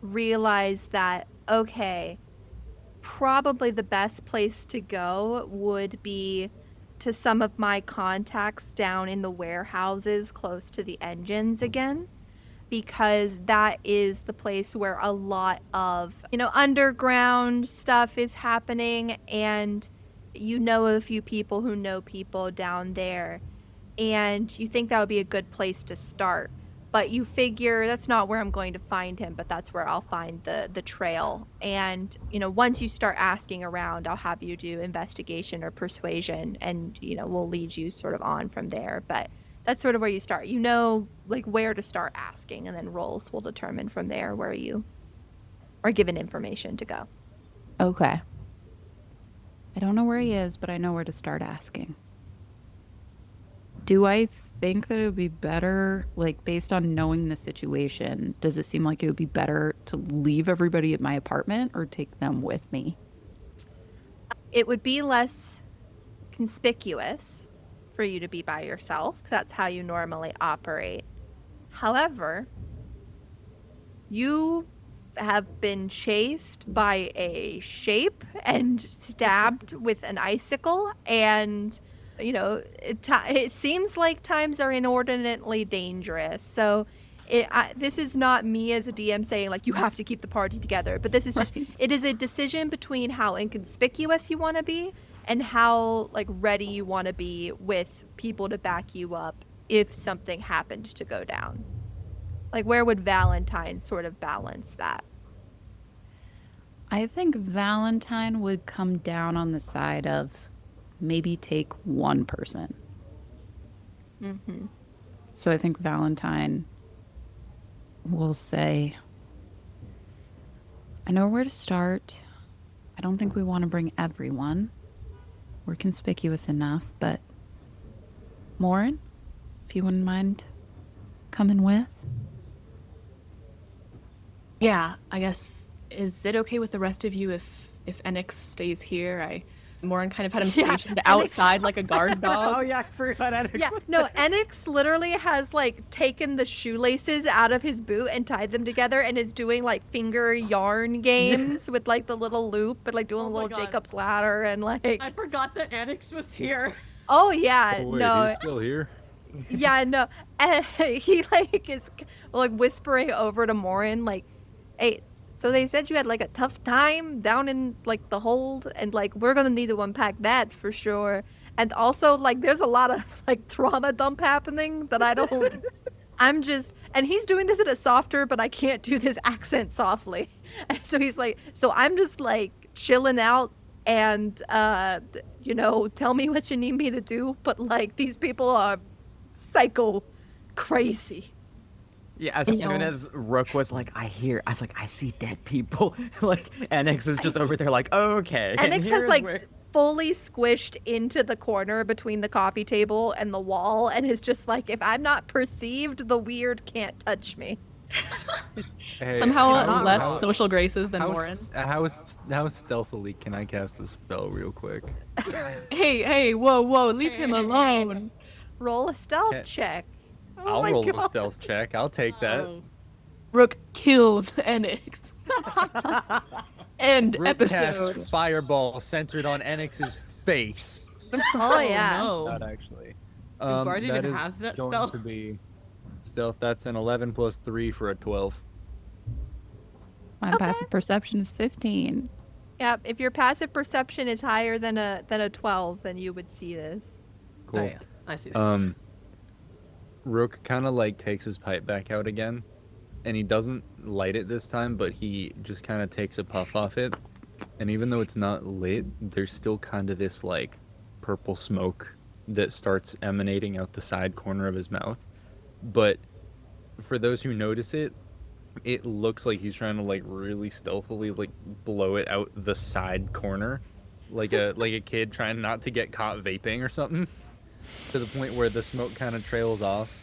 [SPEAKER 1] realize that, okay, probably the best place to go would be to some of my contacts down in the warehouses close to the engines again, because that is the place where a lot of, underground stuff is happening, and a few people who know people down there, and you think that would be a good place to start. But you figure that's not where I'm going to find him, but that's where I'll find the trail. And, once you start asking around, I'll have you do investigation or persuasion, and, we'll lead you sort of on from there. But that's sort of where you start. Where to start asking, and then rolls will determine from there where you are given information to go.
[SPEAKER 4] Okay. I don't know where he is, but I know where to start asking. Do I think that it would be better, based on knowing the situation, does it seem like it would be better to leave everybody at my apartment or take them with me?
[SPEAKER 1] It would be less conspicuous for you to be by yourself, 'cause that's how you normally operate. However, you have been chased by a shape and stabbed with an icicle, and it seems like times are inordinately dangerous. So this is not me as a DM saying you have to keep the party together, but this is just it is a decision between how inconspicuous you want to be and how ready you want to be with people to back you up if something happened to go down. Where would Valentine sort of balance that?
[SPEAKER 4] I think Valentine would come down on the side of maybe take one person.
[SPEAKER 1] Mm-hmm.
[SPEAKER 4] So I think Valentine will say, I know where to start. I don't think we want to bring everyone. We're conspicuous enough, but Morin, if you wouldn't mind coming with.
[SPEAKER 3] Yeah, I guess, is it okay with the rest of you if Enix stays here? Morin kind of had him stationed outside like a guard dog.
[SPEAKER 7] Oh yeah, I forgot Enix.
[SPEAKER 1] Yeah, no, Enix literally has taken the shoelaces out of his boot and tied them together and is doing finger yarn games with the little loop and doing a little Jacob's ladder and
[SPEAKER 7] I forgot that Enix was here.
[SPEAKER 1] Oh yeah,
[SPEAKER 5] Oh, wait,
[SPEAKER 1] no.
[SPEAKER 5] he's still here?
[SPEAKER 1] Yeah, no. And he is whispering over to Morin hey, so they said you had a tough time down in the hold, and we're gonna need to unpack that for sure. And also there's a lot of trauma dump happening that I don't and he's doing this in a softer, but I can't do this accent softly. And so he's so I'm just chilling out, and tell me what you need me to do, but these people are psycho crazy.
[SPEAKER 6] Yeah, as soon as Rook was I see dead people. Enix is just over there oh, okay.
[SPEAKER 1] Enix has fully squished into the corner between the coffee table and the wall, and is just if I'm not perceived, the weird can't touch me.
[SPEAKER 5] Hey,
[SPEAKER 3] Somehow less social graces than Morin.
[SPEAKER 5] How stealthily can I cast a spell real quick?
[SPEAKER 3] Hey, whoa, leave him alone.
[SPEAKER 1] Roll a stealth check.
[SPEAKER 5] I'll roll a stealth check. I'll take that.
[SPEAKER 3] Rook kills Enix. End
[SPEAKER 5] Rook
[SPEAKER 3] episode.
[SPEAKER 5] casts fireball centered on Enix's face.
[SPEAKER 1] Oh yeah.
[SPEAKER 7] No.
[SPEAKER 5] Not actually.
[SPEAKER 7] Bard
[SPEAKER 5] that
[SPEAKER 7] even
[SPEAKER 5] is
[SPEAKER 7] have that
[SPEAKER 5] going
[SPEAKER 7] spell?
[SPEAKER 5] to be stealth. That's an 11 plus 3 for a 12.
[SPEAKER 4] My passive perception is 15.
[SPEAKER 1] Yeah, if your passive perception is higher than a 12, then you would see this.
[SPEAKER 5] Cool.
[SPEAKER 7] Oh, yeah. I see this.
[SPEAKER 5] Rook kind of takes his pipe back out again, and he doesn't light it this time, but he just kind of takes a puff off it, and even though it's not lit, there's still kind of this purple smoke that starts emanating out the side corner of his mouth. But for those who notice it, it looks like he's trying to really stealthily blow it out the side corner, like a kid trying not to get caught vaping or something, to the point where the smoke kind of trails off.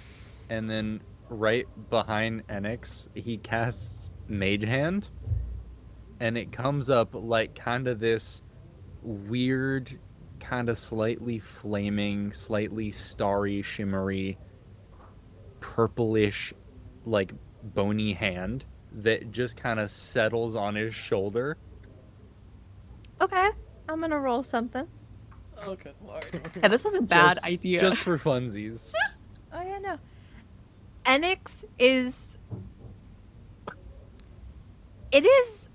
[SPEAKER 5] and then right behind Enix, he casts Mage Hand, and it comes up like kind of this weird, kind of slightly flaming, slightly starry, shimmery, purplish, like bony hand that just kind of settles on his shoulder.
[SPEAKER 1] Okay, I'm gonna roll something.
[SPEAKER 7] Oh, good lord.
[SPEAKER 3] Yeah, this was a bad
[SPEAKER 5] Just-
[SPEAKER 3] idea.
[SPEAKER 5] Just for funsies.
[SPEAKER 1] Oh yeah, no. Enix is. It is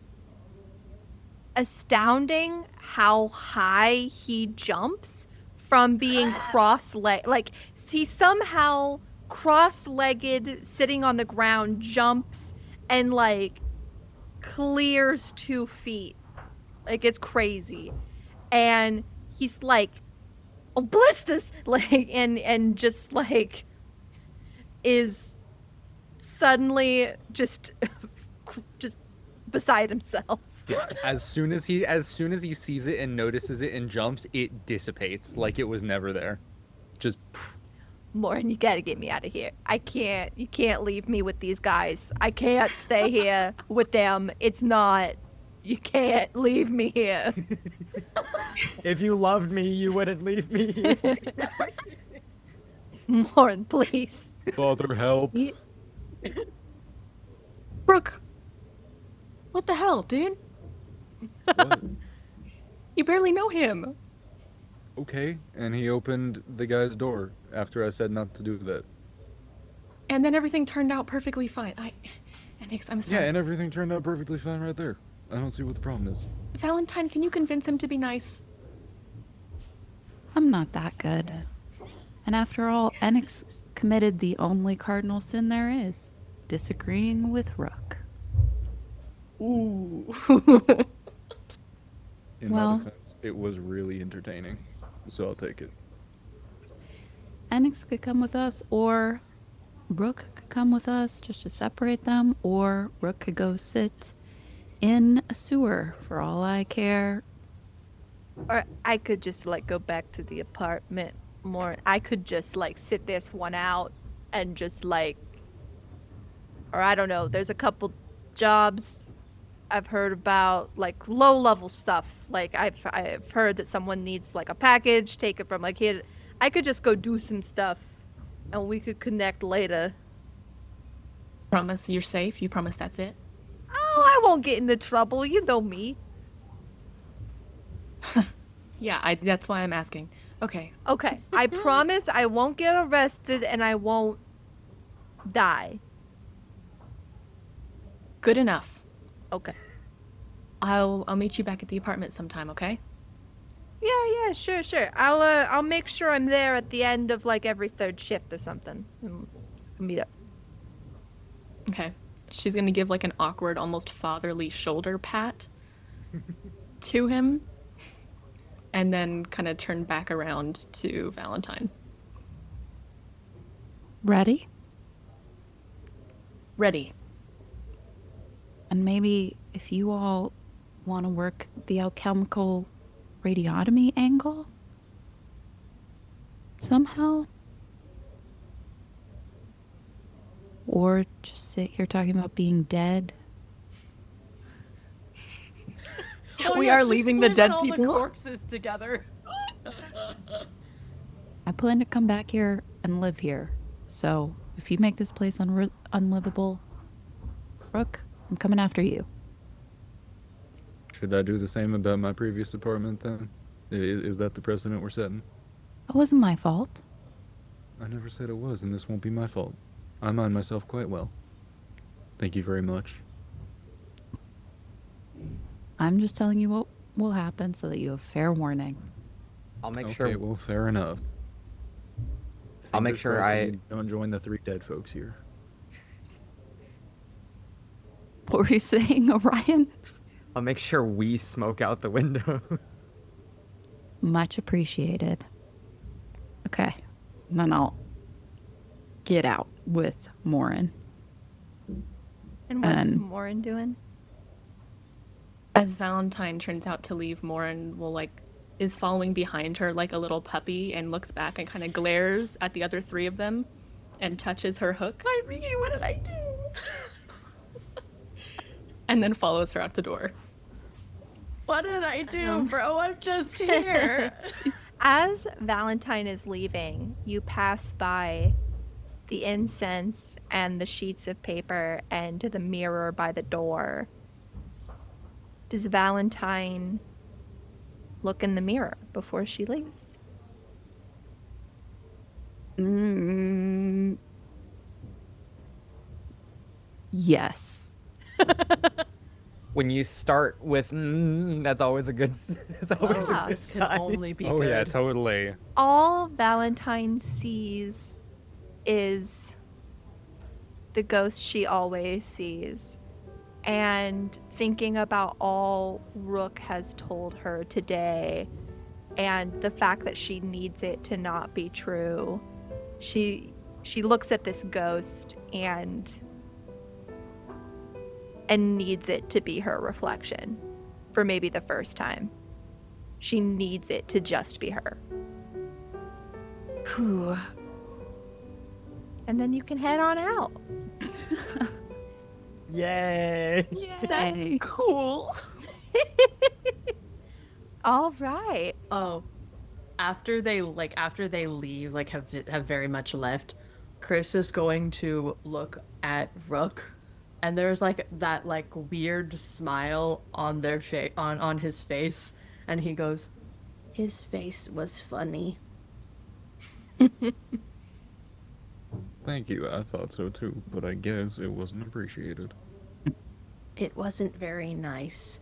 [SPEAKER 1] astounding how high he jumps from being cross-legged. Like, he somehow cross-legged, sitting on the ground, jumps and like clears 2 feet. Like, it's crazy, and he's like, "Oh, blisters!" Like, and just like is suddenly just beside himself.
[SPEAKER 5] As soon as he sees it and notices it and jumps, it dissipates like it was never there. Just
[SPEAKER 1] Morin, you gotta get me out of here. You can't leave me with these guys. I can't stay here with them. You can't leave me here.
[SPEAKER 6] If you loved me, you wouldn't leave me here.
[SPEAKER 1] Morin, please.
[SPEAKER 5] Father, help.
[SPEAKER 3] Rook! What the hell, dude?
[SPEAKER 5] What?
[SPEAKER 3] You barely know him.
[SPEAKER 5] Okay, and he opened the guy's door after I said not to do that.
[SPEAKER 3] And then everything turned out perfectly fine. Enix, I'm sorry.
[SPEAKER 5] Yeah, and everything turned out perfectly fine right there. I don't see what the problem is.
[SPEAKER 3] Valentine, can you convince him to be nice?
[SPEAKER 4] I'm not that good. And after all, Enix committed the only cardinal sin there is, disagreeing with Rook.
[SPEAKER 3] Ooh.
[SPEAKER 5] In
[SPEAKER 4] Well-
[SPEAKER 5] my defense, it was really entertaining, so I'll take it.
[SPEAKER 4] Enix could come with us, or Rook could come with us just to separate them, or Rook could go sit in a sewer for all I care.
[SPEAKER 1] Or I could just like go back to the apartment more. I could just like sit this one out and just like, or I don't know, there's a couple jobs I've heard about, like low level stuff. Like I've heard that someone needs like a package, take it from a kid. I could just go do some stuff and we could connect later.
[SPEAKER 3] Promise you're safe? You promise that's it?
[SPEAKER 1] Oh, I won't get into trouble. You know me.
[SPEAKER 3] Yeah, that's why I'm asking. Okay.
[SPEAKER 1] Okay, I promise I won't get arrested and I won't die.
[SPEAKER 3] Good enough.
[SPEAKER 1] Okay.
[SPEAKER 3] I'll meet you back at the apartment sometime, okay?
[SPEAKER 1] Yeah, sure. I'll make sure I'm there at the end of like every third shift or something. And we can meet up.
[SPEAKER 3] Okay. She's gonna give like an awkward, almost fatherly shoulder pat to him, and then kind of turn back around to Valentine.
[SPEAKER 4] Ready?
[SPEAKER 3] Ready.
[SPEAKER 4] And maybe if you all want to work the alchemical radiotomy angle somehow, or just sit here talking about being dead.
[SPEAKER 3] We are leaving the dead
[SPEAKER 7] all
[SPEAKER 3] people.
[SPEAKER 7] the corpses together.
[SPEAKER 4] I plan to come back here and live here. So if you make this place unlivable, Rook, I'm coming after you.
[SPEAKER 5] Should I do the same about my previous apartment then? Is that the precedent we're setting?
[SPEAKER 4] It wasn't my fault.
[SPEAKER 5] I never said it was, and this won't be my fault. I mind myself quite well. Thank you very much.
[SPEAKER 4] I'm just telling you what will happen so that you have fair warning.
[SPEAKER 2] I'll make
[SPEAKER 5] Okay,
[SPEAKER 2] sure.
[SPEAKER 5] well, fair enough.
[SPEAKER 2] I'll make
[SPEAKER 5] Fingers
[SPEAKER 2] sure
[SPEAKER 5] crossed that
[SPEAKER 2] I-
[SPEAKER 5] you don't join the 3 dead folks here.
[SPEAKER 4] What were you saying, Orion?
[SPEAKER 6] I'll make sure we smoke out the window.
[SPEAKER 4] Much appreciated. Okay. And then I'll get out with Morin.
[SPEAKER 1] And what's
[SPEAKER 4] And-
[SPEAKER 1] Morin doing?
[SPEAKER 3] As Valentine turns out to leave, Morin is following behind her like a little puppy and looks back and kind of glares at the other 3 of them and touches her hook
[SPEAKER 7] Irene, what did I do?
[SPEAKER 3] and then follows her out the door.
[SPEAKER 7] What did I do, bro? I'm just here.
[SPEAKER 1] As Valentine is leaving, you pass by the incense and the sheets of paper and the mirror by the door. Does Valentine look in the mirror before she leaves?
[SPEAKER 4] Yes.
[SPEAKER 6] When you start with that's always a good that's always
[SPEAKER 1] Yeah.
[SPEAKER 6] a good
[SPEAKER 7] This can
[SPEAKER 6] sign.
[SPEAKER 7] only be
[SPEAKER 5] Oh
[SPEAKER 7] good.
[SPEAKER 5] yeah, totally.
[SPEAKER 1] All Valentine sees is the ghost she always sees. And thinking about all Rook has told her today and the fact that she needs it to not be true, she looks at this ghost and needs it to be her reflection for maybe the first time. She needs it to just be her. Whew. And then you can head on out.
[SPEAKER 6] Yay!
[SPEAKER 4] Yay.
[SPEAKER 3] Cool.
[SPEAKER 1] All right.
[SPEAKER 7] Oh, after they leave, like have very much left, Chrys is going to look at Rook, and there's like that like weird smile on their on his face, and he goes,
[SPEAKER 8] His face was funny.
[SPEAKER 5] Thank you. I thought so too, but I guess it wasn't appreciated.
[SPEAKER 8] It wasn't very nice,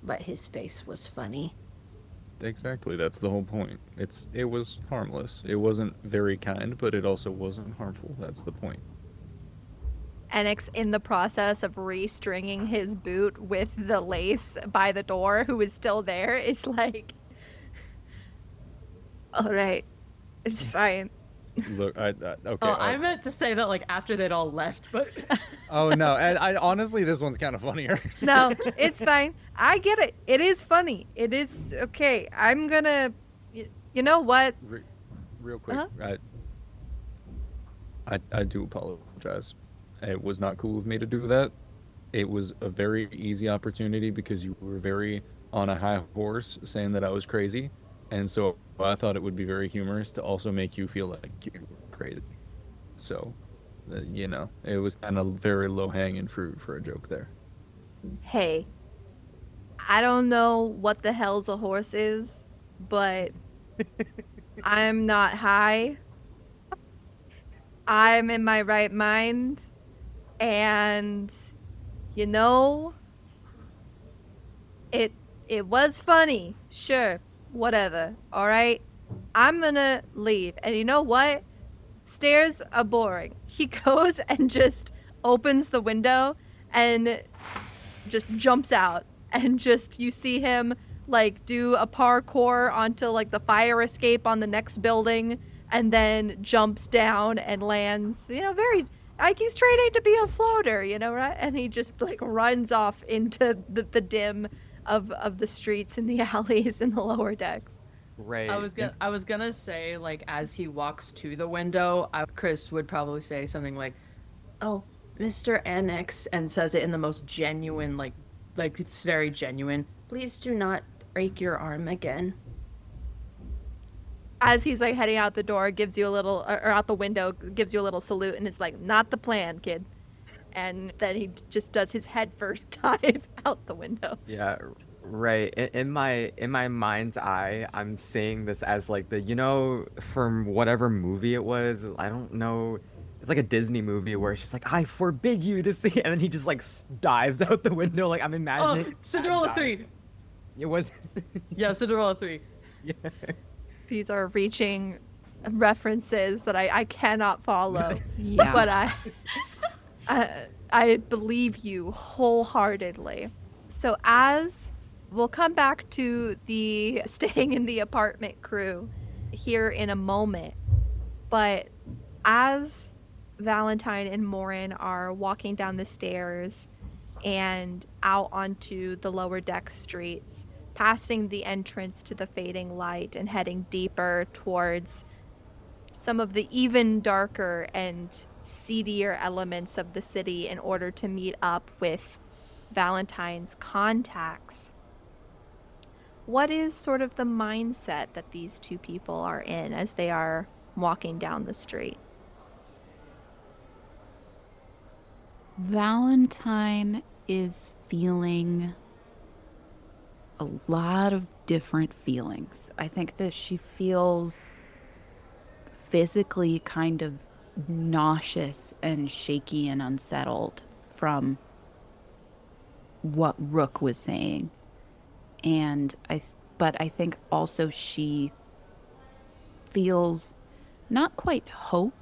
[SPEAKER 8] but his face was funny.
[SPEAKER 5] Exactly, that's the whole point. It was harmless. It wasn't very kind, but it also wasn't harmful. That's the point.
[SPEAKER 1] Enix, in the process of restringing his boot with the lace by the door, who is still there, is like, all right, it's fine.
[SPEAKER 5] Look, okay.
[SPEAKER 7] "Oh, I meant to say that like after they'd all left, but
[SPEAKER 5] Oh no, and I honestly, this one's kind of funnier.
[SPEAKER 1] No, it's fine. I get it. It is funny. It is okay. I'm gonna, you know what?
[SPEAKER 5] Real quick,
[SPEAKER 1] Uh-huh.
[SPEAKER 5] I do apologize. It was not cool of me to do that. It was a very easy opportunity because you were very on a high horse saying that I was crazy, and so I thought it would be very humorous to also make you feel like you were crazy. So, you know, it was kind of very low-hanging fruit for a joke there.
[SPEAKER 1] Hey, I don't know what the hell's a horse is, but I'm not high. I'm in my right mind. And, you know, it was funny. Sure, whatever. All right? I'm gonna leave. And you know what? Stairs are boring. He goes and just opens the window and just jumps out. And just, you see him, like, do a parkour onto, like, the fire escape on the next building. And then jumps down and lands, you know, very... Like, he's training to be a floater, you know, right? And he just, like, runs off into the dim of the streets and the alleys and the lower decks.
[SPEAKER 6] Right.
[SPEAKER 7] I was gonna say, like, as he walks to the window, Chrys would probably say something like,
[SPEAKER 8] Oh, Mr. Annex,
[SPEAKER 7] and says it in the most genuine, like it's very genuine.
[SPEAKER 8] please do not break your arm again.
[SPEAKER 1] As he's, like, heading out the door, gives you a little, or out the window, gives you a little salute, and it's like, not the plan, kid. And then he just does his head first dive out the window.
[SPEAKER 6] Yeah, right. In my mind's eye, I'm seeing this as like the, you know, from whatever movie it was. I don't know. It's like a Disney movie where it's just like, I forbid you to see, and then he just like dives out the window. Like I'm imagining.
[SPEAKER 7] Cinderella 3.
[SPEAKER 6] It was.
[SPEAKER 7] Yeah, Cinderella 3.
[SPEAKER 6] Yeah.
[SPEAKER 1] These are reaching references that I cannot follow.
[SPEAKER 4] Yeah.
[SPEAKER 1] But I believe you wholeheartedly. So as we'll come back to the staying in the apartment crew here in a moment, but as Valentine and Morin are walking down the stairs and out onto the lower deck streets, passing the entrance to the fading light and heading deeper towards some of the even darker and seedier elements of the city in order to meet up with Valentine's contacts. What is sort of the mindset that these two people are in as they are walking down the street?
[SPEAKER 4] Valentine is feeling a lot of different feelings. I think that she feels physically kind of nauseous and shaky and unsettled from what Rook was saying. And but I think also she feels not quite hope,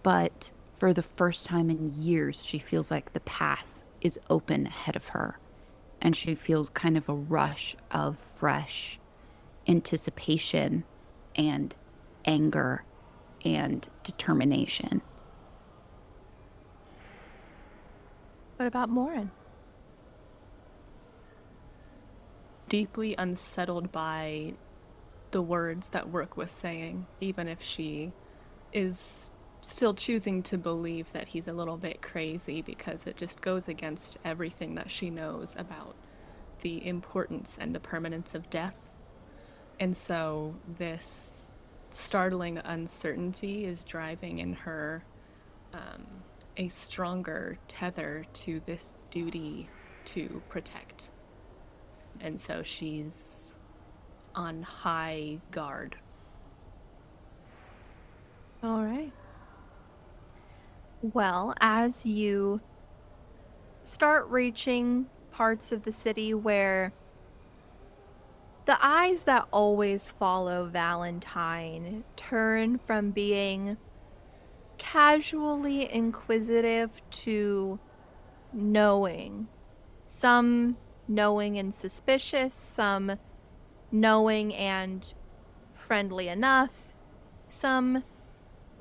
[SPEAKER 4] but for the first time in years, she feels like the path is open ahead of her. And she feels kind of a rush of fresh anticipation and anger and determination.
[SPEAKER 1] What about Morin?
[SPEAKER 3] Deeply unsettled by the words that Rook was saying, even if she is still choosing to believe that he's a little bit crazy, because it just goes against everything that she knows about the importance and the permanence of death. And so this startling uncertainty is driving in her a stronger tether to this duty to protect. And so she's on high guard.
[SPEAKER 1] All right. Well, as you start reaching parts of the city where the eyes that always follow Valentine turn from being casually inquisitive to knowing. Some knowing and suspicious, some knowing and friendly enough, some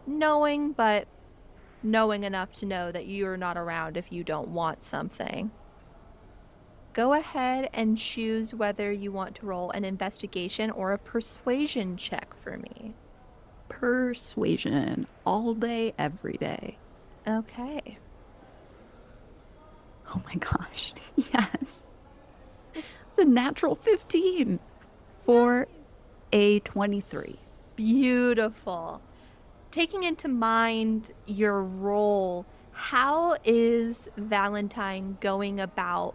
[SPEAKER 1] knowing but knowing enough to know that you're not around if you don't want something. Go ahead and choose whether you want to roll an investigation or a persuasion check for me.
[SPEAKER 4] Persuasion. All day, every day.
[SPEAKER 1] Okay.
[SPEAKER 4] Oh my gosh. Yes. It's a natural 15 for a 23.
[SPEAKER 1] Beautiful. Taking into mind your role, how is Valentine going about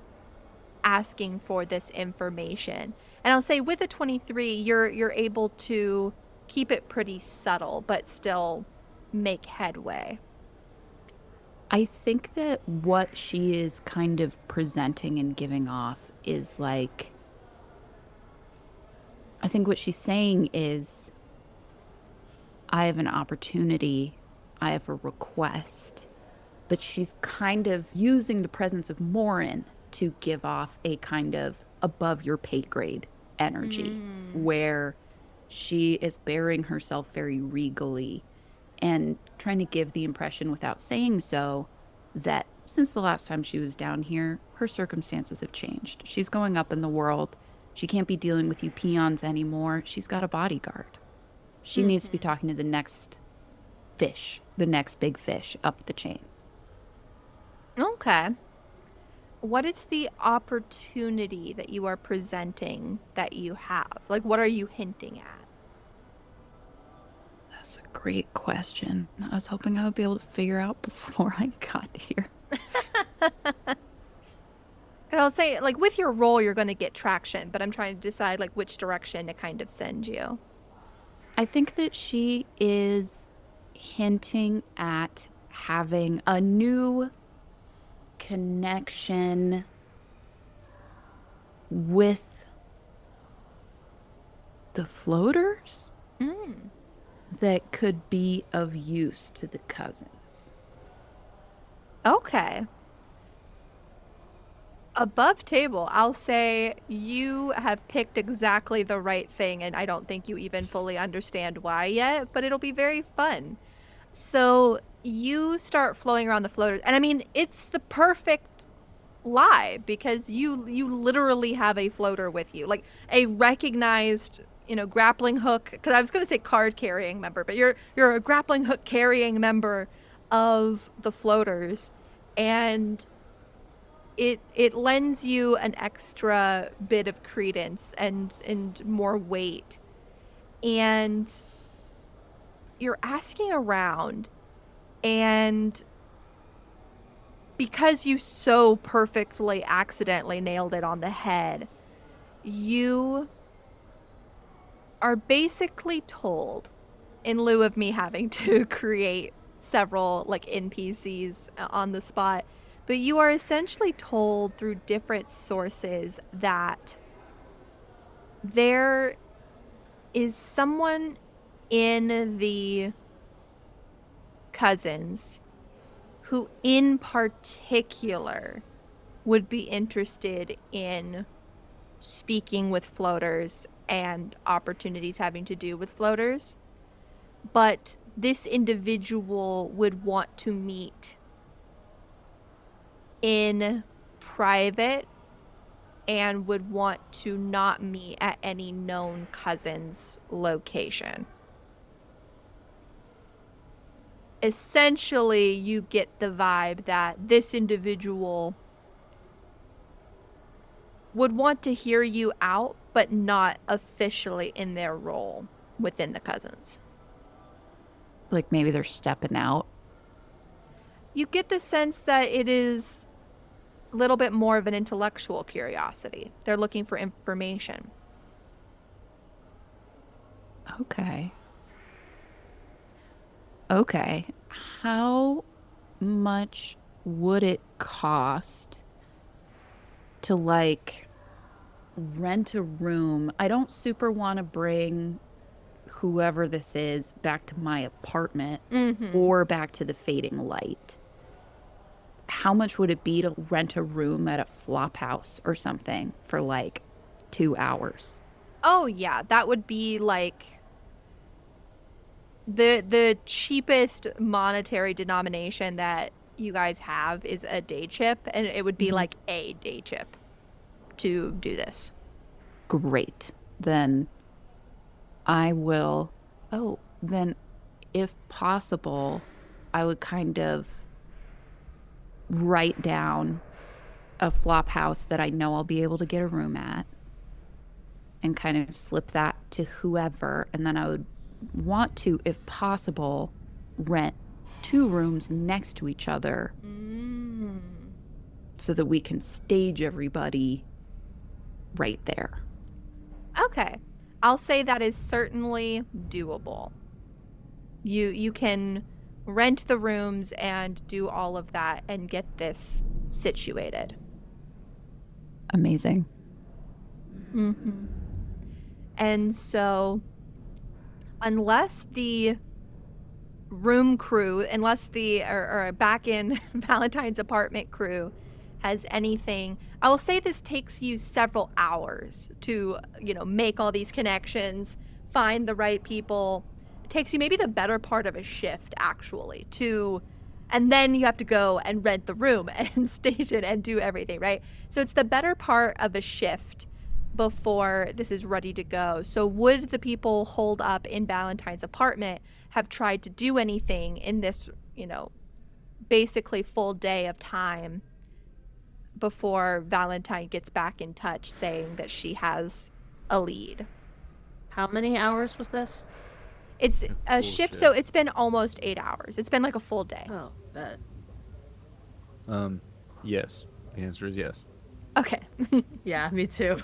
[SPEAKER 1] asking for this information? And I'll say with a 23, you're able to keep it pretty subtle, but still make headway.
[SPEAKER 4] I think that what she is kind of presenting and giving off is like, I think what she's saying is, I have an opportunity, I have a request, but she's kind of using the presence of Morin to give off a kind of above your pay grade energy, where she is bearing herself very regally and trying to give the impression without saying so that since the last time she was down here, her circumstances have changed. She's going up in the world. She can't be dealing with you peons anymore. She's got a bodyguard. She needs to be talking to the next fish, the next big fish up the chain.
[SPEAKER 1] Okay. What is the opportunity that you are presenting that you have? Like, what are you hinting at?
[SPEAKER 4] That's a great question. I was hoping I would be able to figure out before I got here.
[SPEAKER 1] And I'll say, like, with your role, you're going to get traction, but I'm trying to decide, like, which direction to kind of send you.
[SPEAKER 4] I think that she is hinting at having a new connection with the floaters that could be of use to the cousins.
[SPEAKER 1] Okay. Above table, I'll say you have picked exactly the right thing, and I don't think you even fully understand why yet, but it'll be very fun. So you start flowing around the floaters, and I mean, it's the perfect lie because you literally have a floater with you, like a recognized grappling hook, because I was going to say card carrying member, but you're a grappling hook carrying member of the floaters, and it lends you an extra bit of credence and more weight. And you're asking around, and because you so perfectly accidentally nailed it on the head, you are basically told, in lieu of me having to create several like NPCs on the spot, but you are essentially told through different sources that there is someone in the cousins who in particular would be interested in speaking with floaters and opportunities having to do with floaters, but this individual would want to meet in private and would want to not meet at any known cousin's location. Essentially, you get the vibe that this individual would want to hear you out, but not officially in their role within the cousins.
[SPEAKER 4] Like maybe they're stepping out.
[SPEAKER 1] You get the sense that it is a little bit more of an intellectual curiosity. They're looking for information.
[SPEAKER 4] Okay. Okay. How much would it cost to like rent a room? I don't super want to bring whoever this is back to my apartment or back to the Fading Light. How much would it be to rent a room at a flop house or something for like 2 hours?
[SPEAKER 1] Oh yeah, that would be like the cheapest monetary denomination that you guys have is a day chip, and it would be like a day chip to do this.
[SPEAKER 4] Great. Then I will. Oh, then if possible, I would kind of write down a flop house that I know I'll be able to get a room at and kind of slip that to whoever. And then I would want to, if possible, rent 2 rooms next to each other so that we can stage everybody right there.
[SPEAKER 1] Okay. I'll say that is certainly doable. You can rent the rooms and do all of that and get this situated.
[SPEAKER 4] Amazing.
[SPEAKER 1] And so unless the room crew, unless the or back in Valentine's apartment crew has anything, I will say this takes you several hours to, make all these connections, find the right people. It takes you maybe the better part of a shift actually and then you have to go and rent the room and stage it and do everything, right? So it's the better part of a shift before this is ready to go. So would the people holed up in Valentine's apartment have tried to do anything in this, basically full day of time before Valentine gets back in touch saying that she has a lead?
[SPEAKER 7] How many hours was this?
[SPEAKER 1] It's a shift, so it's been almost 8 hours. It's been like a full day.
[SPEAKER 7] Oh, bet.
[SPEAKER 5] Yes. The answer is yes.
[SPEAKER 1] Okay.
[SPEAKER 7] Yeah, me too.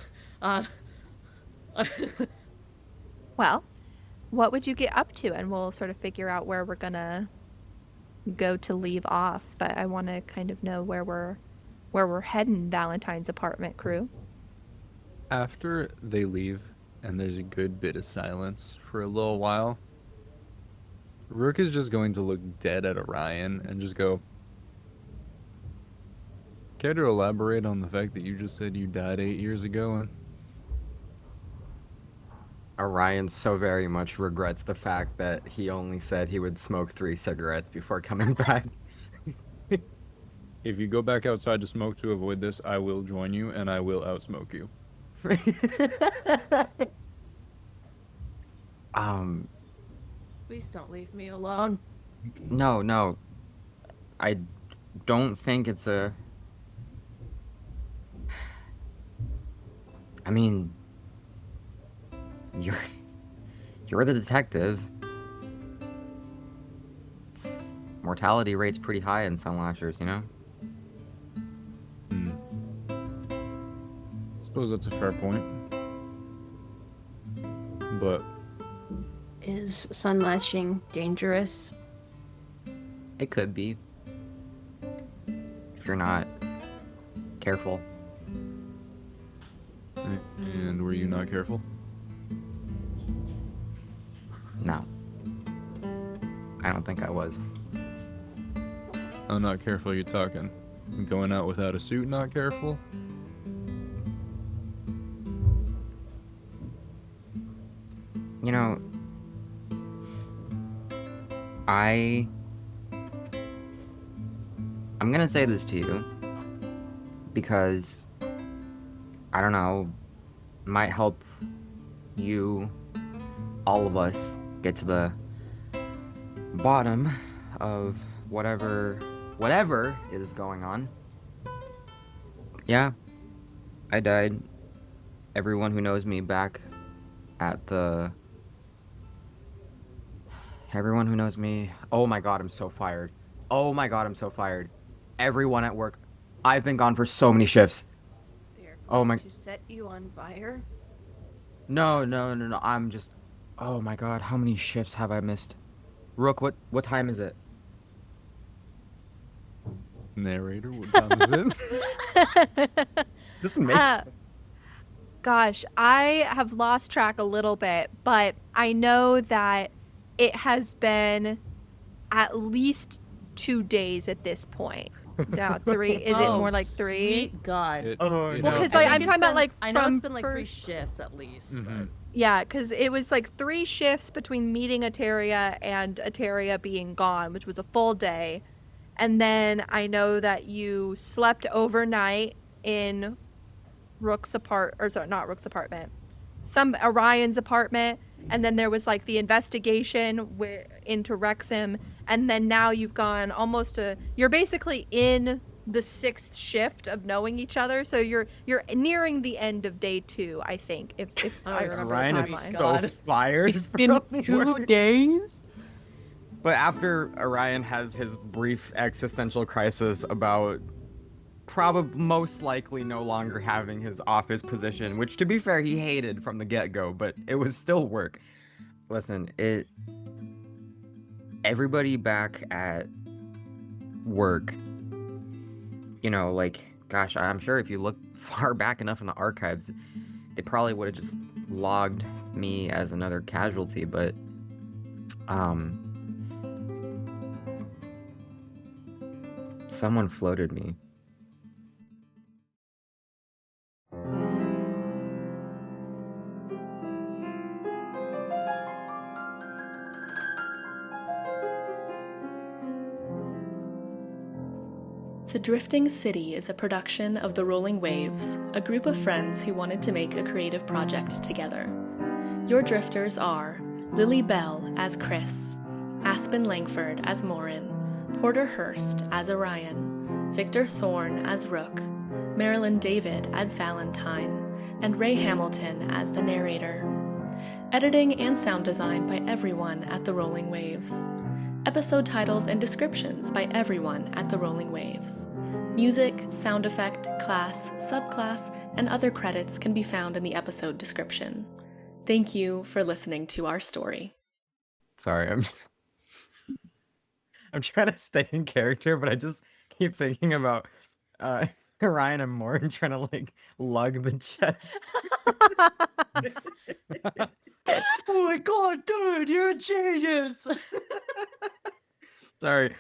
[SPEAKER 1] Well, what would you get up to? And we'll sort of figure out where we're gonna go to leave off. But I want to kind of know where we're heading, Valentine's apartment crew.
[SPEAKER 5] After they leave, and there's a good bit of silence for a little while, Rook is just going to look dead at Orion and just go, care to elaborate on the fact that you just said you died 8 years ago?
[SPEAKER 6] Orion so very much regrets the fact that he only said he would smoke 3 cigarettes before coming back.
[SPEAKER 5] If you go back outside to smoke to avoid this, I will join you and I will outsmoke you.
[SPEAKER 6] Um,
[SPEAKER 7] Please don't leave me alone.
[SPEAKER 6] no. I don't think it's a... I mean, you're you're the detective. Mortality rate's pretty high in Sunlashers, you know?
[SPEAKER 5] Suppose that's a fair point. But
[SPEAKER 8] Is sunlashing dangerous?
[SPEAKER 6] It could be. If you're not careful.
[SPEAKER 5] and were you not careful?
[SPEAKER 6] No. I don't think I was.
[SPEAKER 5] I'm not careful, you talking. Going out without a suit, not careful?
[SPEAKER 6] You know, I'm gonna say this to you because I don't know, might help you, all of us, get to the bottom of whatever is going on. Yeah, I died. Everyone who knows me back at the... Everyone who knows me... Oh my god, I'm so fired. Oh my god, I'm so fired. Everyone at work. I've been gone for so many shifts.
[SPEAKER 8] They're
[SPEAKER 6] Oh my...
[SPEAKER 8] to set you on fire?
[SPEAKER 6] No. I'm just... Oh my god, how many shifts have I missed? Rook, what time is it?
[SPEAKER 5] Narrator, what time is it?
[SPEAKER 6] This makes...
[SPEAKER 1] Gosh, I have lost track a little bit, but I know that it has been at least 2 days at this point. Now, 3? Is it more like 3?
[SPEAKER 7] Sweet God.
[SPEAKER 1] Well, because like, I'm talking about like
[SPEAKER 7] I know
[SPEAKER 1] from
[SPEAKER 7] it's been like 3
[SPEAKER 1] first...
[SPEAKER 7] shifts at least.
[SPEAKER 5] Mm-hmm.
[SPEAKER 7] But
[SPEAKER 1] Yeah, because it was like 3 shifts between meeting Ateria and Ateria being gone, which was a full day. And then I know that you slept overnight in Rook's not Rook's apartment, some Orion's apartment. And then there was like the investigation into Wrexham. And then now you've gone you're basically in the 6th shift of knowing each other. So you're nearing the end of day 2, I think, if I remember
[SPEAKER 6] Ryan
[SPEAKER 1] the
[SPEAKER 6] is
[SPEAKER 1] timeline.
[SPEAKER 6] so
[SPEAKER 7] God.
[SPEAKER 6] fired.
[SPEAKER 2] It's been 2 days?
[SPEAKER 6] But after Orion has his brief existential crisis about probably most likely no longer having his office position, which to be fair he hated from the get-go, but it was still work. Listen, everybody back at work, you know, like, gosh, I'm sure if you look far back enough in the archives, they probably would have just logged me as another casualty, but someone floated me.
[SPEAKER 3] The Drifting City is a production of The Rolling Waves, a group of friends who wanted to make a creative project together. Your drifters are Lily Bell as Chrys, Aspen Langford as Morin, Porter Hurst as Orion, Victor Thorne as Rook, Marilyn David as Valentine, and Ray Hamilton as the narrator. Editing and sound design by everyone at The Rolling Waves. Episode titles and descriptions by everyone at The Rolling Waves. Music, sound effect, class, subclass, and other credits can be found in the episode description. Thank you for listening to our story.
[SPEAKER 6] Sorry, I'm trying to stay in character, but I just keep thinking about Ryan and Morin trying to like lug the chest.
[SPEAKER 2] Oh my god, dude, you're a genius!
[SPEAKER 6] Sorry.